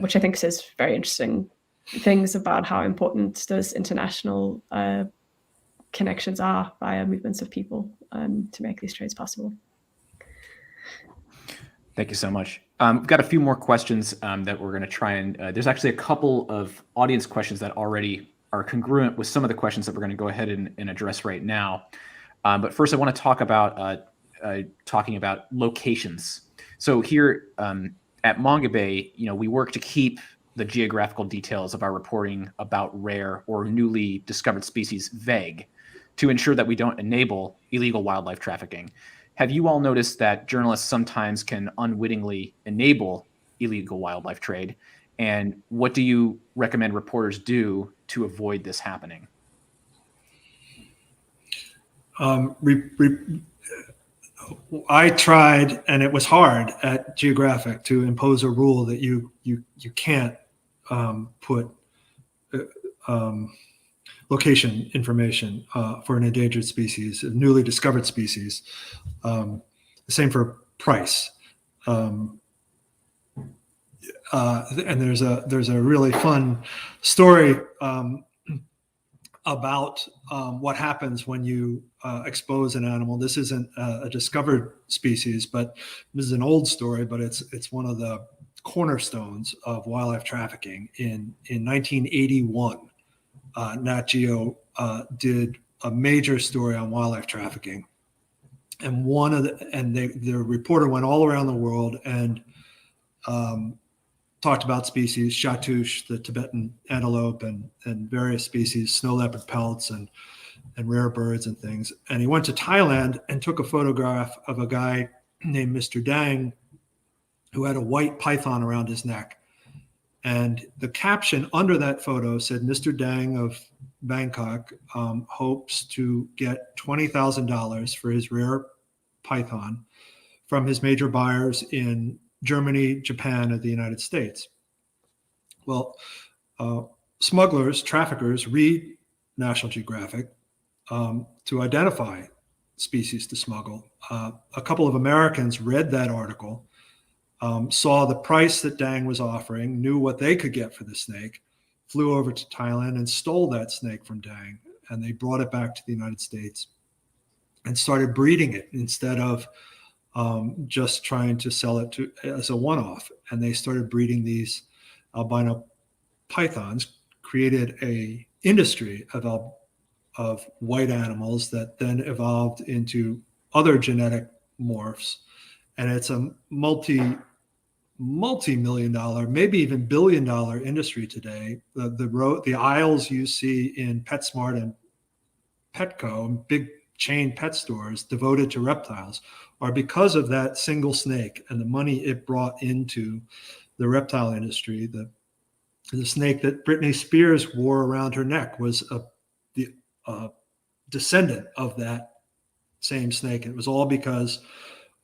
[SPEAKER 2] which I think says very interesting things about how important those international connections are via movements of people to make these trades possible.
[SPEAKER 1] Thank you so much. We've got a few more questions that we're going to try and there's actually a couple of audience questions that already are congruent with some of the questions that we're going to go ahead and address right now. But first, I want to talk about talking about locations. So here at Mongabay, we work to keep the geographical details of our reporting about rare or newly discovered species vague to ensure that we don't enable illegal wildlife trafficking. Have you all noticed that journalists sometimes can unwittingly enable illegal wildlife trade? And what do you recommend reporters do to avoid this happening?
[SPEAKER 4] I tried, and it was hard at Geographic to impose a rule that you can't put location information for an endangered species, a newly discovered species. The same for price. And there's a really fun story about what happens when you expose an animal. This isn't a discovered species, but this is an old story, but it's one of the cornerstones of wildlife trafficking. In 1981, Nat Geo did a major story on wildlife trafficking, and the reporter went all around the world and talked about species, chatouche, the Tibetan antelope, and various species, snow leopard pelts, and and rare birds and things. And he went to Thailand and took a photograph of a guy named Mr. Dang who had a white python around his neck. And the caption under that photo said, Mr. Dang of Bangkok hopes to get $20,000 for his rare python from his major buyers in Germany, Japan, and the United States. Well, smugglers, traffickers read National Geographic to identify species to smuggle. A couple of Americans read that article, saw the price that Dang was offering, knew what they could get for the snake, flew over to Thailand and stole that snake from Dang. And they brought it back to the United States and started breeding it instead of just trying to sell it as a one-off. And they started breeding these albino pythons, created a industry of white animals that then evolved into other genetic morphs. And it's a multi-million dollar, maybe even billion-dollar industry today. The aisles you see in PetSmart and Petco, big chain pet stores devoted to reptiles, are because of that single snake and the money it brought into the reptile industry. The snake that Britney Spears wore around her neck was the descendant of that same snake. It was all because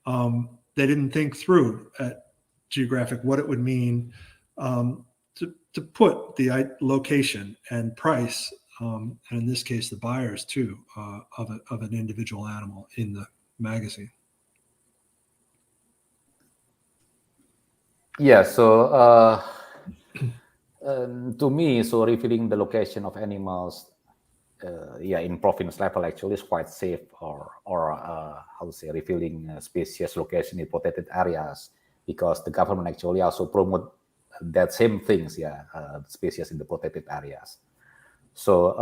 [SPEAKER 4] they didn't think through at Geographic what it would mean to put the location and price, and in this case the buyers too, of an individual animal in the magazine.
[SPEAKER 3] Yeah, so to me, so revealing the location of animals, in province level actually is quite safe, or how to say, revealing species location in protected areas, because the government actually also promote that same things, species in the protected areas. So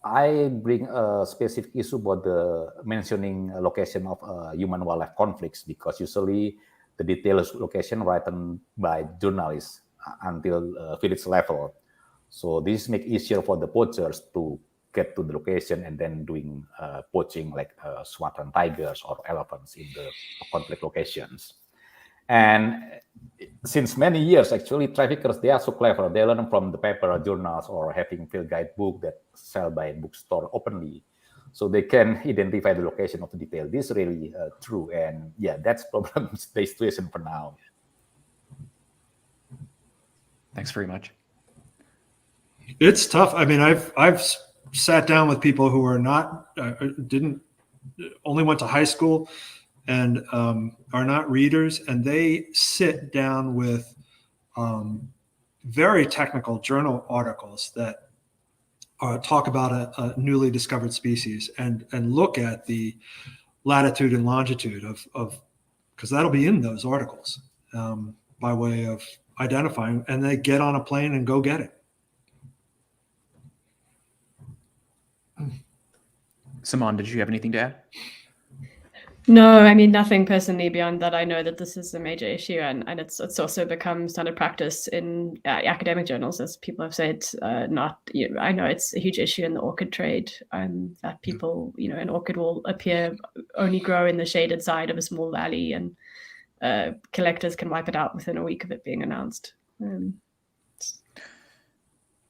[SPEAKER 3] I bring a specific issue about the mentioning location of human-wildlife conflicts, because usually the detailed location written by journalists until village level. So this make easier for the poachers to get to the location and then doing poaching like swatter tigers or elephants in the conflict locations. And since many years, actually, traffickers, they are so clever. They learn from the paper journals or having field guide book that sell by bookstore openly. So they can identify the location of the detail. This is really true. And yeah, that's problem the situation for now.
[SPEAKER 1] Thanks very much.
[SPEAKER 4] It's tough. I mean, I've sat down with people who are not, only went to high school and are not readers, and they sit down with very technical journal articles that talk about a newly discovered species and look at the latitude and longitude of because that'll be in those articles by way of identifying, and they get on a plane and go get it.
[SPEAKER 1] Simone, did you have anything to add?
[SPEAKER 2] No, I mean, nothing personally beyond that. I know that this is a major issue, and it's also become standard practice in academic journals, as people have said. I know it's a huge issue in the orchid trade, that people, an orchid will only grow in the shaded side of a small valley, and collectors can wipe it out within a week of it being announced.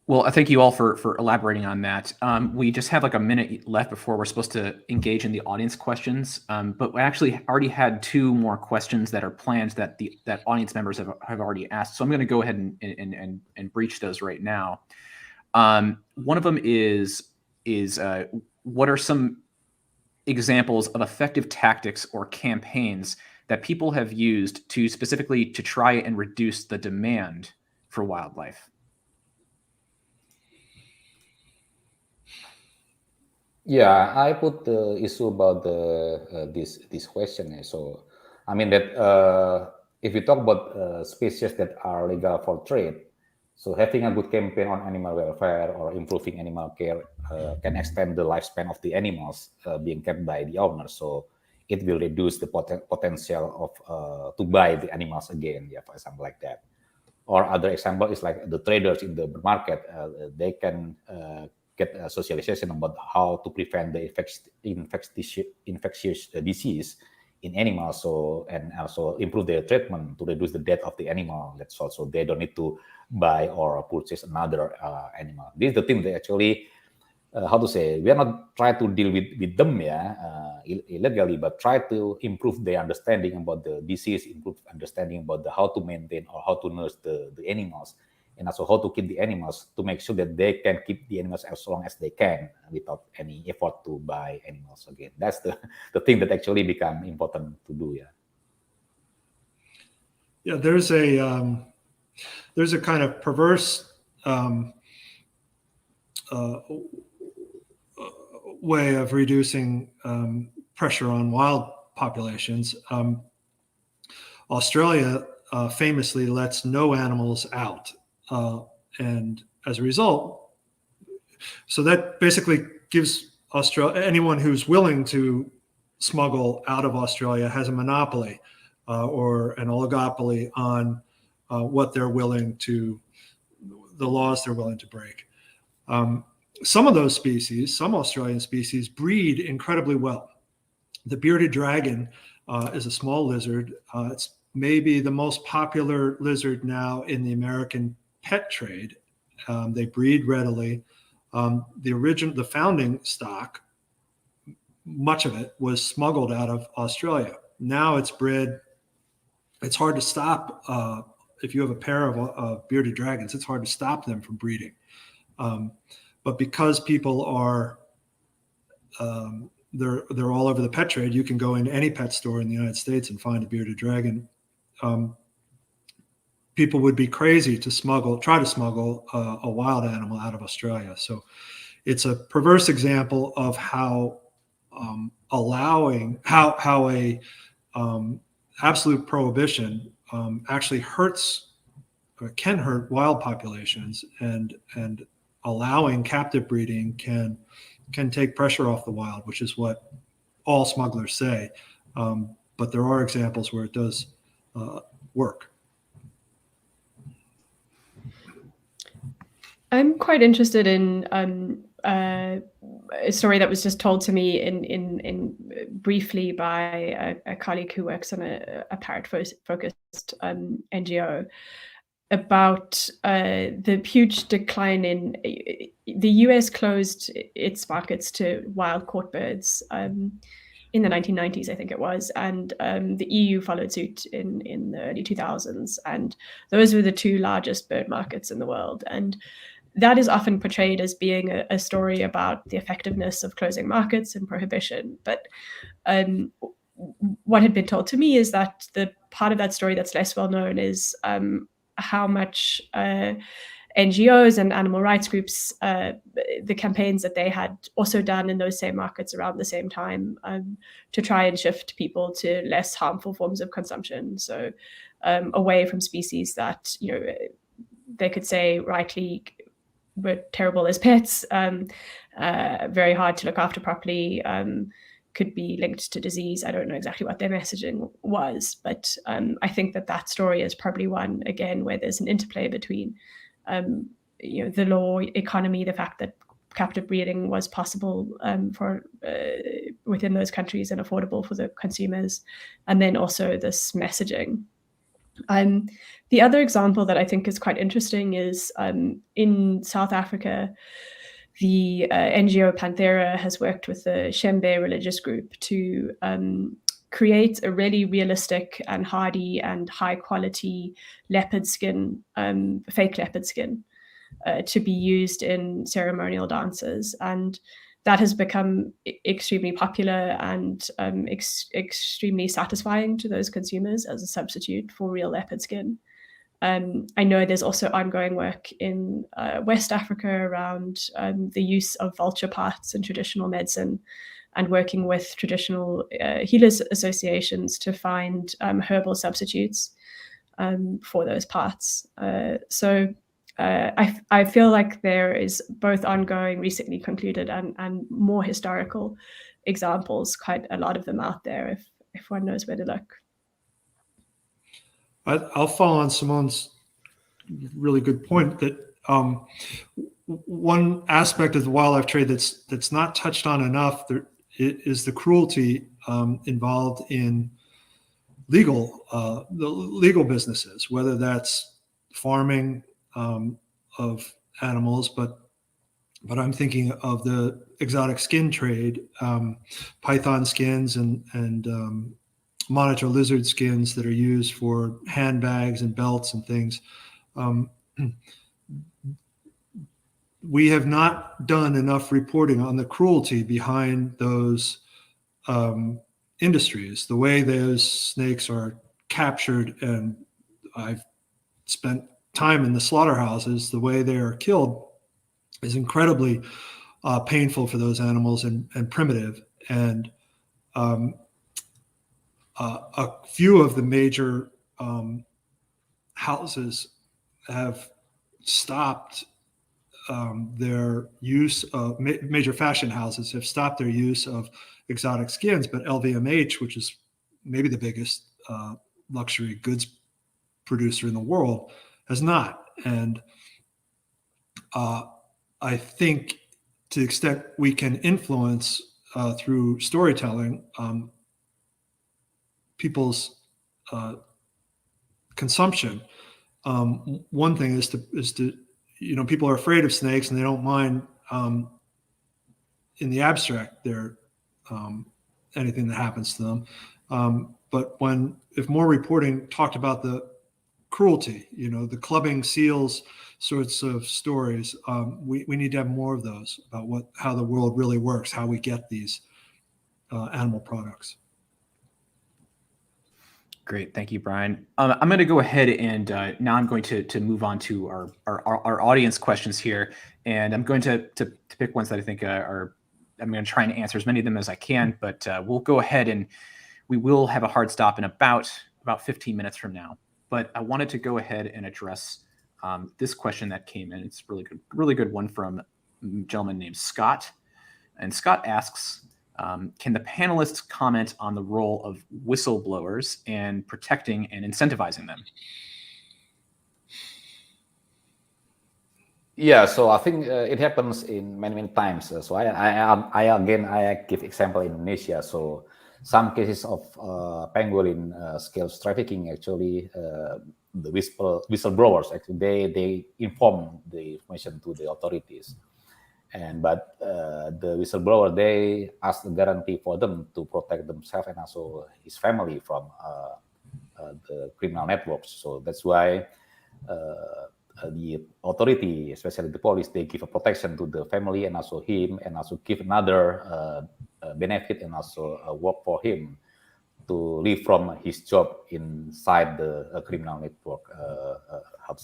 [SPEAKER 1] Well, I thank you all for elaborating on that. We just have like a minute left before we're supposed to engage in the audience questions. But we actually already had two more questions that are planned that audience members have already asked. So I'm going to go ahead and breach those right now. One of them is what are some examples of effective tactics or campaigns that people have used to specifically to try and reduce the demand for wildlife?
[SPEAKER 3] Yeah, I put the issue about this question. So, I mean that if you talk about species that are legal for trade, so having a good campaign on animal welfare or improving animal care can extend the lifespan of the animals being kept by the owner. So it will reduce the potential of to buy the animals again. Yeah, for example, like that. Or other example is like the traders in the market. They can get a socialization about how to prevent the infectious disease in animals, and also improve their treatment to reduce the death of the animal. That's also they don't need to buy or purchase another animal. This is the thing that actually, how to say, we are not trying to deal with them illegally, but try to improve their understanding about the disease, improve understanding about how to maintain or how to nurse the animals, and also how to keep the animals to make sure that they can keep the animals as long as they can without any effort to buy animals again. That's the thing that actually become important to do.
[SPEAKER 4] Yeah, there's a kind of perverse way of reducing pressure on wild populations. Australia famously lets no animals out. And as a result, so that basically gives anyone who's willing to smuggle out of Australia has a monopoly or an oligopoly on what they're willing to, the laws they're willing to break. Some of those species, some Australian species, breed incredibly well. The bearded dragon is a small lizard. It's maybe the most popular lizard now in the American pet trade. They breed readily. The founding stock, much of it was smuggled out of Australia. Now it's bred. It's hard to stop. If you have a pair of bearded dragons, it's hard to stop them from breeding. But because people are, they're all over the pet trade, you can go into any pet store in the United States and find a bearded dragon. People would be crazy to try to smuggle a wild animal out of Australia. So it's a perverse example of how absolute prohibition actually can hurt wild populations, and allowing captive breeding can take pressure off the wild, which is what all smugglers say. But there are examples where it does work.
[SPEAKER 2] I'm quite interested in a story that was just told to me in briefly by a colleague who works on a parrot-focused NGO about the huge decline in the US closed its markets to wild caught birds in the 1990s, I think it was, and the EU followed suit in the early 2000s, and those were the two largest bird markets in the world. And that is often portrayed as being a story about the effectiveness of closing markets and prohibition. But what had been told to me is that the part of that story that's less well known is how much NGOs and animal rights groups, the campaigns that they had also done in those same markets around the same time to try and shift people to less harmful forms of consumption. So away from species that, they could say rightly were terrible as pets, very hard to look after properly, could be linked to disease. I don't know exactly what their messaging was, but I think that story is probably one, again, where there's an interplay between the law, economy, the fact that captive breeding was possible for within those countries and affordable for the consumers, and then also this messaging. The other example that I think is quite interesting is in South Africa, the NGO Panthera has worked with the Shembe religious group to create a really realistic and hardy and high quality leopard skin, fake leopard skin, to be used in ceremonial dances. And that has become extremely popular and extremely satisfying to those consumers as a substitute for real leopard skin. I know there's also ongoing work in West Africa around the use of vulture parts in traditional medicine, and working with traditional healers associations to find herbal substitutes for those parts. So I feel like there is both ongoing, recently concluded, and more historical examples, quite a lot of them out there if one knows where to look.
[SPEAKER 4] I'll follow on Simone's really good point that one aspect of the wildlife trade that's not touched on enough is the cruelty involved in the legal businesses, whether that's farming of animals, but I'm thinking of the exotic skin trade, python skins and monitor lizard skins that are used for handbags and belts and things. We have not done enough reporting on the cruelty behind those industries, the way those snakes are captured, and I've spent time in the slaughterhouses. The way they are killed is incredibly painful for those animals and primitive. And a few of the major houses have stopped their use of major fashion houses have stopped their use of exotic skins, but LVMH, which is maybe the biggest luxury goods producer in the world, has not. And I think to the extent we can influence through storytelling people's consumption, one thing is to people are afraid of snakes and they don't mind in the abstract anything that happens to them. But if more reporting talked about the cruelty, the clubbing seals sorts of stories, we need to have more of those about how the world really works, how we get these animal products.
[SPEAKER 1] Great, thank you, Bryan. I'm going to go ahead and now I'm going to move on to our audience questions here, and I'm going to pick ones that I think I'm going to try and answer as many of them as I can, but we'll go ahead and we will have a hard stop in about 15 minutes from now. But I wanted to go ahead and address this question that came in. It's a really good one from a gentleman named Scott, and Scott asks, can the panelists comment on the role of whistleblowers in protecting and incentivizing them?
[SPEAKER 3] Yeah, so I think it happens in many times. So I give example in Indonesia. So some cases of pangolin scales trafficking, actually, the whistleblowers actually they inform the information to the authorities. But the whistleblower, they ask a guarantee for them to protect themselves and also his family from the criminal networks. So that's why the authority, especially the police, they give a protection to the family and also him, and also give another benefit and also work for him to leave from his job inside the criminal network,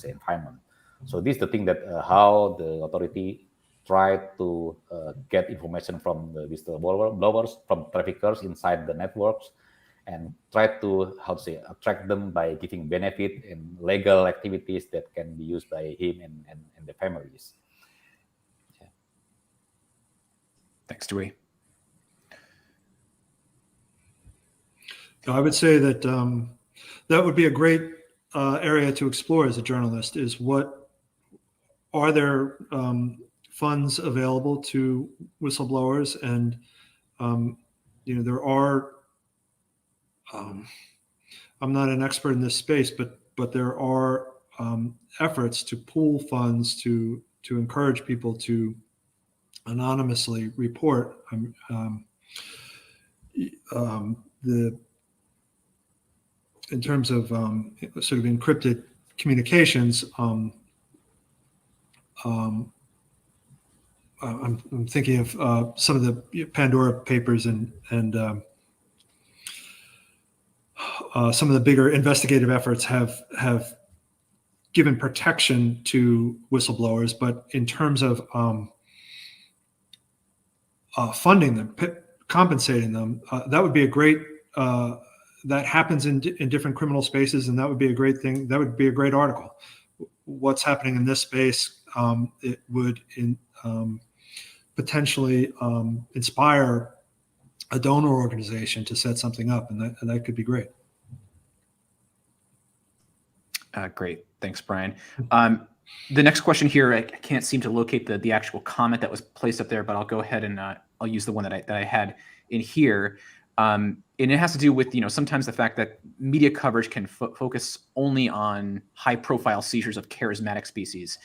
[SPEAKER 3] environment. So this is the thing that how the authority try to get information from the whistleblowers, from traffickers inside the networks, and try to attract them by giving benefit and legal activities that can be used by him and the families. Yeah.
[SPEAKER 1] Thanks, Dwi.
[SPEAKER 4] I would say that that would be a great area to explore as a journalist. Is what are there funds available to whistleblowers, and there are. I'm not an expert in this space, but there are efforts to pool funds to encourage people to anonymously report. In terms of sort of encrypted communications, I'm thinking of some of the Pandora papers and some of the bigger investigative efforts have given protection to whistleblowers, but in terms of funding them, compensating them, that would be a great. That happens in different criminal spaces, and that would be a great thing. That would be a great article. What's happening in this space? It would potentially inspire a donor organization to set something up, and that could be great.
[SPEAKER 1] Great, thanks, Bryan. The next question here, I can't seem to locate the actual comment that was placed up there, but I'll go ahead and I'll use the one that I had in here. And it has to do with, sometimes the fact that media coverage can focus only on high-profile seizures of charismatic species,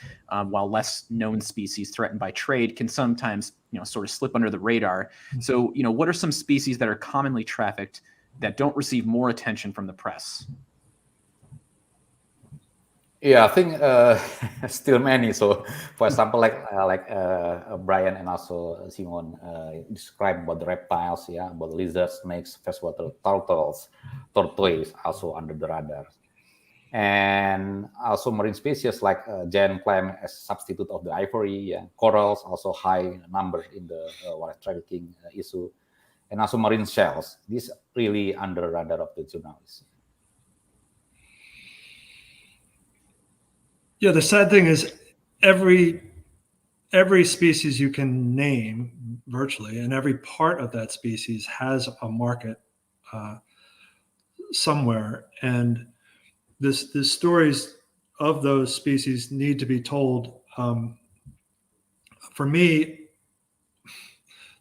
[SPEAKER 1] while less known species threatened by trade can sometimes, sort of slip under the radar. So, what are some species that are commonly trafficked that don't receive more attention from the press?
[SPEAKER 3] Yeah, I think still many. So, for example, like Bryan and also Simone described about the reptiles, about lizards, snakes, freshwater turtles, tortoise, also under the radar, and also marine species like giant clam as substitute of the ivory, corals also high numbers in the wildlife trafficking issue, and also marine shells. These really under the radar of the journalists.
[SPEAKER 4] Yeah, the sad thing is every species you can name virtually, and every part of that species has a market somewhere. And the stories of those species need to be told. For me,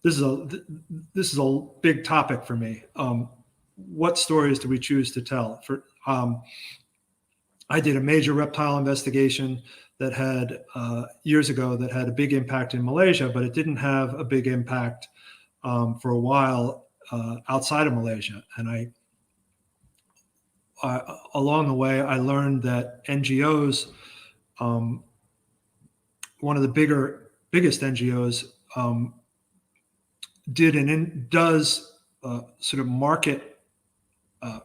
[SPEAKER 4] this is a big topic for me. What stories do we choose to tell? I did a major reptile investigation that had years ago that had a big impact in Malaysia, but it didn't have a big impact for a while outside of Malaysia. And along the way, I learned that NGOs, one of the biggest NGOs, did and does sort of market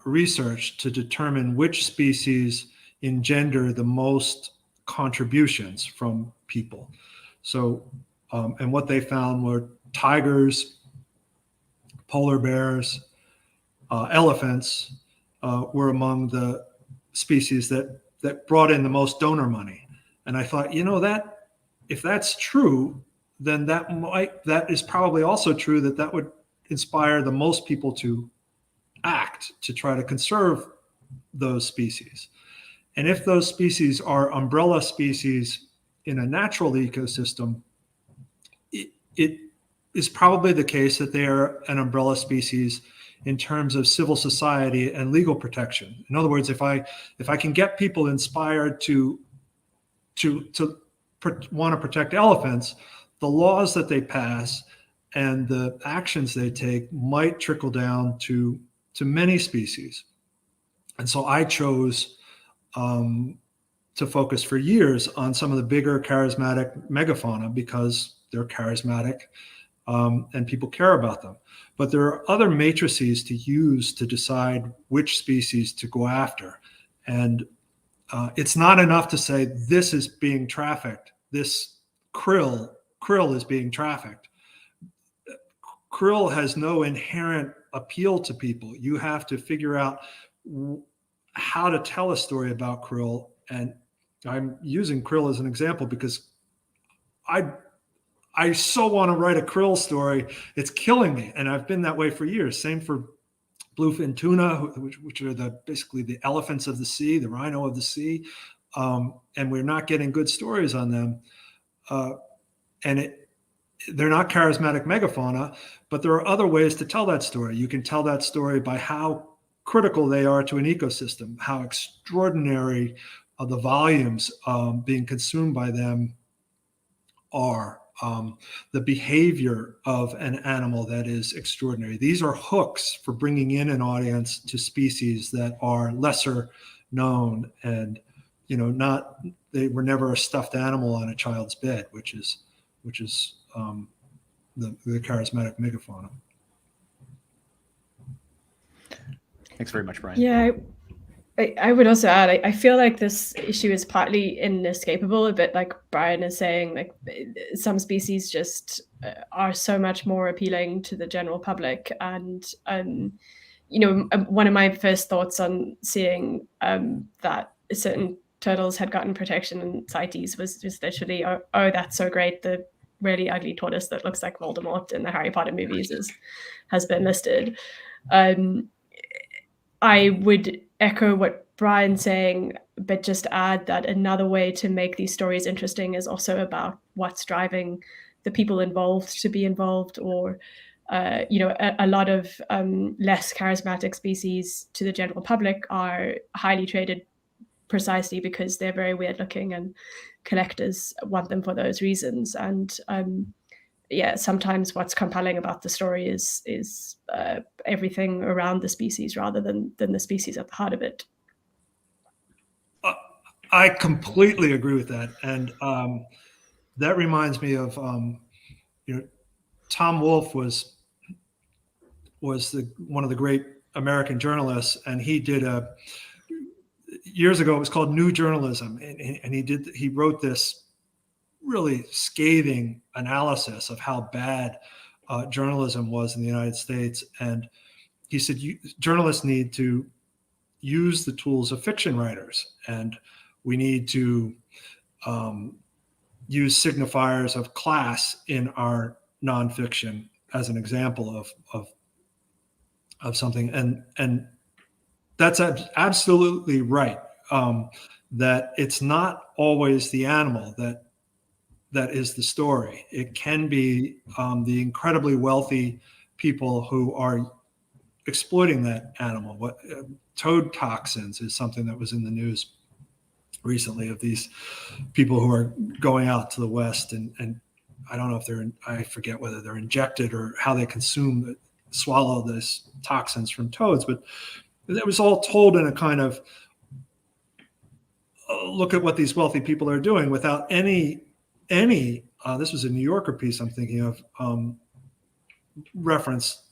[SPEAKER 4] research to determine which species engender the most contributions from people. So, and what they found were tigers, polar bears, elephants were among the species that brought in the most donor money. And I thought, that if that's true, then that is probably also true that would inspire the most people to act to try to conserve those species. And if those species are umbrella species in a natural ecosystem, it is probably the case that they are an umbrella species in terms of civil society and legal protection. In other words, if I can get people inspired to want to protect elephants, the laws that they pass and the actions they take might trickle down to many species. And so I chose to focus for years on some of the bigger charismatic megafauna because they're charismatic and people care about them. But there are other matrices to use to decide which species to go after. And it's not enough to say this is being trafficked. This krill is being trafficked. Krill has no inherent appeal to people. You have to figure out how to tell a story about krill. And I'm using krill as an example because I so want to write a krill story. It's killing me. And I've been that way for years. Same for bluefin tuna, which are basically the elephants of the sea, the rhino of the sea. And we're not getting good stories on them. They're not charismatic megafauna, but there are other ways to tell that story. You can tell that story by how critical they are to an ecosystem, how extraordinary the volumes being consumed by them are, the behavior of an animal that is extraordinary. These are hooks for bringing in an audience to species that are lesser known and, they were never a stuffed animal on a child's bed, which is the charismatic megafauna.
[SPEAKER 1] Thanks very much, Bryan.
[SPEAKER 2] Yeah, I would also add, I feel like this issue is partly inescapable, a bit like Bryan is saying, like some species just are so much more appealing to the general public. And, one of my first thoughts on seeing that certain turtles had gotten protection in CITES was just literally, oh, that's so great. The really ugly tortoise that looks like Voldemort in the Harry Potter movies has been listed. I would echo what Bryan saying, but just add that another way to make these stories interesting is also about what's driving the people involved to be involved, or a lot of less charismatic species to the general public are highly traded precisely because they're very weird looking, and collectors want them for those reasons. And sometimes what's compelling about the story is everything around the species rather than the species at the heart of it.
[SPEAKER 4] I completely agree with that, and that reminds me of Tom Wolfe was one of the great American journalists, and he did years ago. It was called New Journalism, and he wrote this really scathing analysis of how bad journalism was in the United States, and he said journalists need to use the tools of fiction writers, and we need to use signifiers of class in our nonfiction as an example of something. And that's absolutely right. That it's not always the animal that is the story. It can be the incredibly wealthy people who are exploiting that animal. Toad toxins is something that was in the news recently, of these people who are going out to the West, and I don't know if I forget whether they're injected or how they swallow this toxins from toads, but it was all told in a kind of look at what these wealthy people are doing, without any this was a New Yorker piece I'm thinking of, reference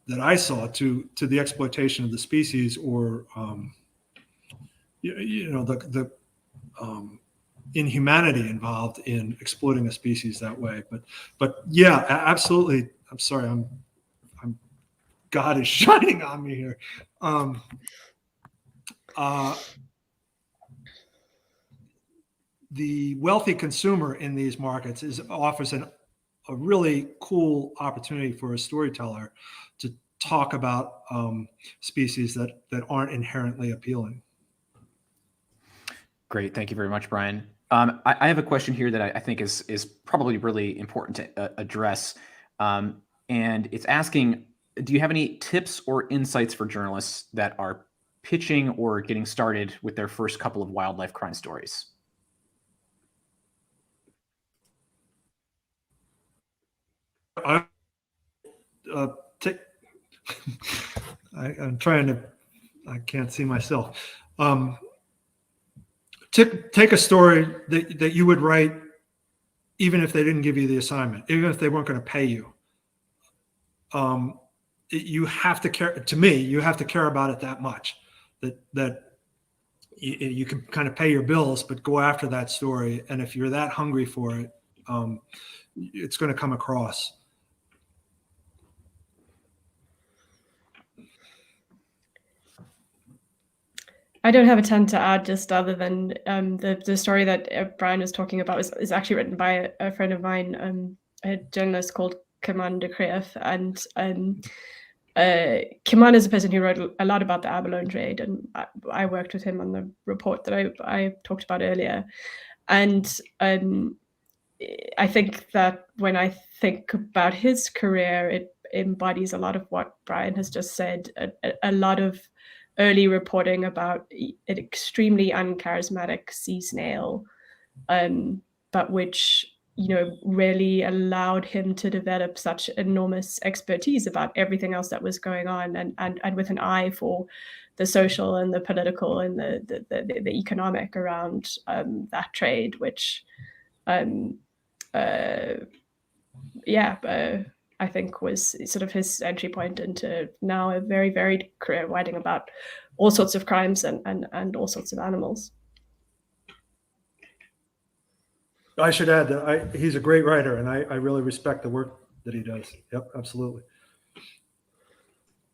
[SPEAKER 4] that I saw to the exploitation of the species, or the inhumanity involved in exploiting a species that way. But yeah, absolutely. I'm sorry. I'm God is shining on me here. The wealthy consumer in these markets offers a really cool opportunity for a storyteller to talk about species that aren't inherently appealing.
[SPEAKER 1] Great. Thank you very much, Bryan. I have a question here that I think is probably really important to address. And it's asking, do you have any tips or insights for journalists that are pitching or getting started with their first couple of wildlife crime stories?
[SPEAKER 4] I'm trying to, I can't see myself. Take a story that you would write even if they didn't give you the assignment, even if they weren't going to pay you. You have to care, to me, you have to care about it that much that you can kind of pay your bills, but go after that story. And if you're that hungry for it, it's going to come across.
[SPEAKER 2] I don't have a ton to add, just other than the story that Bryan was talking about is actually written by a friend of mine, a journalist called Kimon de Creef. And Kimon is a person who wrote a lot about the abalone trade, and I worked with him on the report that I talked about earlier. And I think that when I think about his career, it embodies a lot of what Bryan has just said, a lot of early reporting about an extremely uncharismatic sea snail, but which really allowed him to develop such enormous expertise about everything else that was going on, and with an eye for the social and the political and the economic around that trade, which I think was sort of his entry point into now a very varied career, writing about all sorts of crimes and all sorts of animals.
[SPEAKER 4] I should add that he's a great writer, and I really respect the work that he does. Yep, absolutely.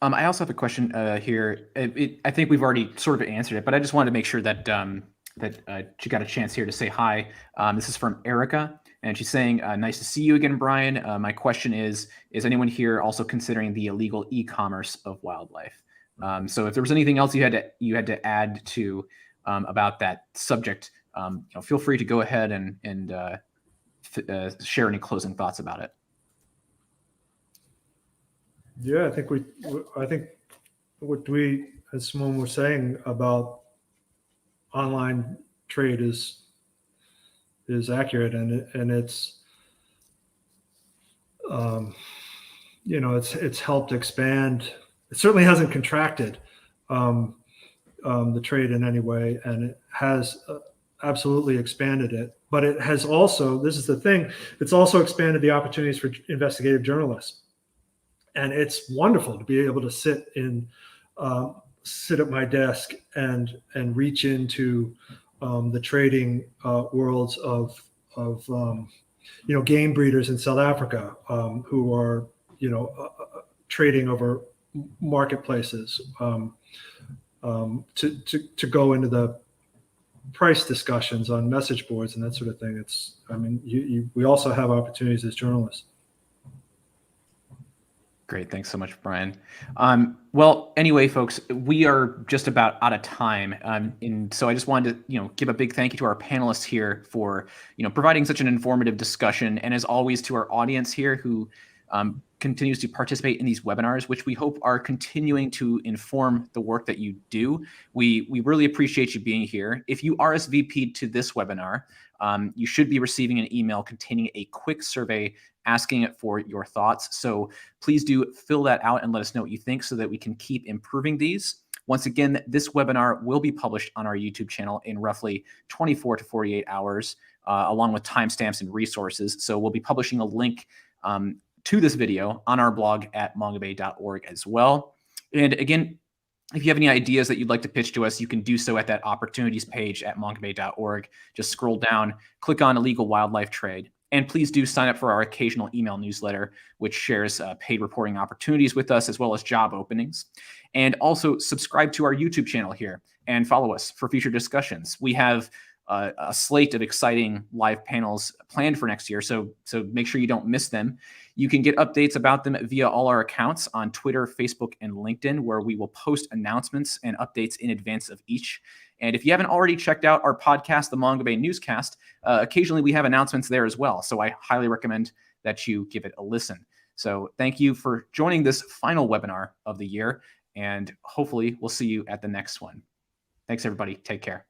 [SPEAKER 1] I also have a question here. I think we've already sort of answered it, but I just wanted to make sure that she got a chance here to say hi. This is from Erica, and she's saying, nice to see you again, Bryan. My question is anyone here also considering the illegal e-commerce of wildlife? So if there was anything else you had to add to about that subject, feel free to go ahead and share any closing thoughts about it.
[SPEAKER 4] Yeah, I think what Dwi and Simone were saying about online trade is accurate, and it's it's helped expand. It certainly hasn't contracted the trade in any way, and it has absolutely expanded it. But it has also, this is the thing, it's also expanded the opportunities for investigative journalists. And it's wonderful to be able to sit at my desk and reach into the trading worlds of game breeders in South Africa who are trading over marketplaces, to go into the price discussions on message boards and that sort of thing. We also have opportunities as journalists.
[SPEAKER 1] Great. Thanks so much, Bryan. Well, anyway, folks, we are just about out of time. And so I just wanted to, give a big thank you to our panelists here for, providing such an informative discussion. And as always, to our audience here who continues to participate in these webinars, which we hope are continuing to inform the work that you do. We really appreciate you being here. If you RSVP'd to this webinar, you should be receiving an email containing a quick survey asking it for your thoughts. So please do fill that out and let us know what you think so that we can keep improving these. Once again, this webinar will be published on our YouTube channel in roughly 24 to 48 hours, along with timestamps and resources. So we'll be publishing a link to this video on our blog at mongabay.org as well. And again, if you have any ideas that you'd like to pitch to us, you can do so at that opportunities page at mongabay.org. Just scroll down, click on illegal wildlife trade. And please do sign up for our occasional email newsletter, which shares paid reporting opportunities with us, as well as job openings. And also subscribe to our YouTube channel here and follow us for future discussions. We have a slate of exciting live panels planned for next year, so make sure you don't miss them. You can get updates about them via all our accounts on Twitter, Facebook, and LinkedIn, where we will post announcements and updates in advance of each. And if you haven't already checked out our podcast, the Mongabay Newscast, occasionally we have announcements there as well. So I highly recommend that you give it a listen. So thank you for joining this final webinar of the year, and hopefully we'll see you at the next one. Thanks, everybody. Take care.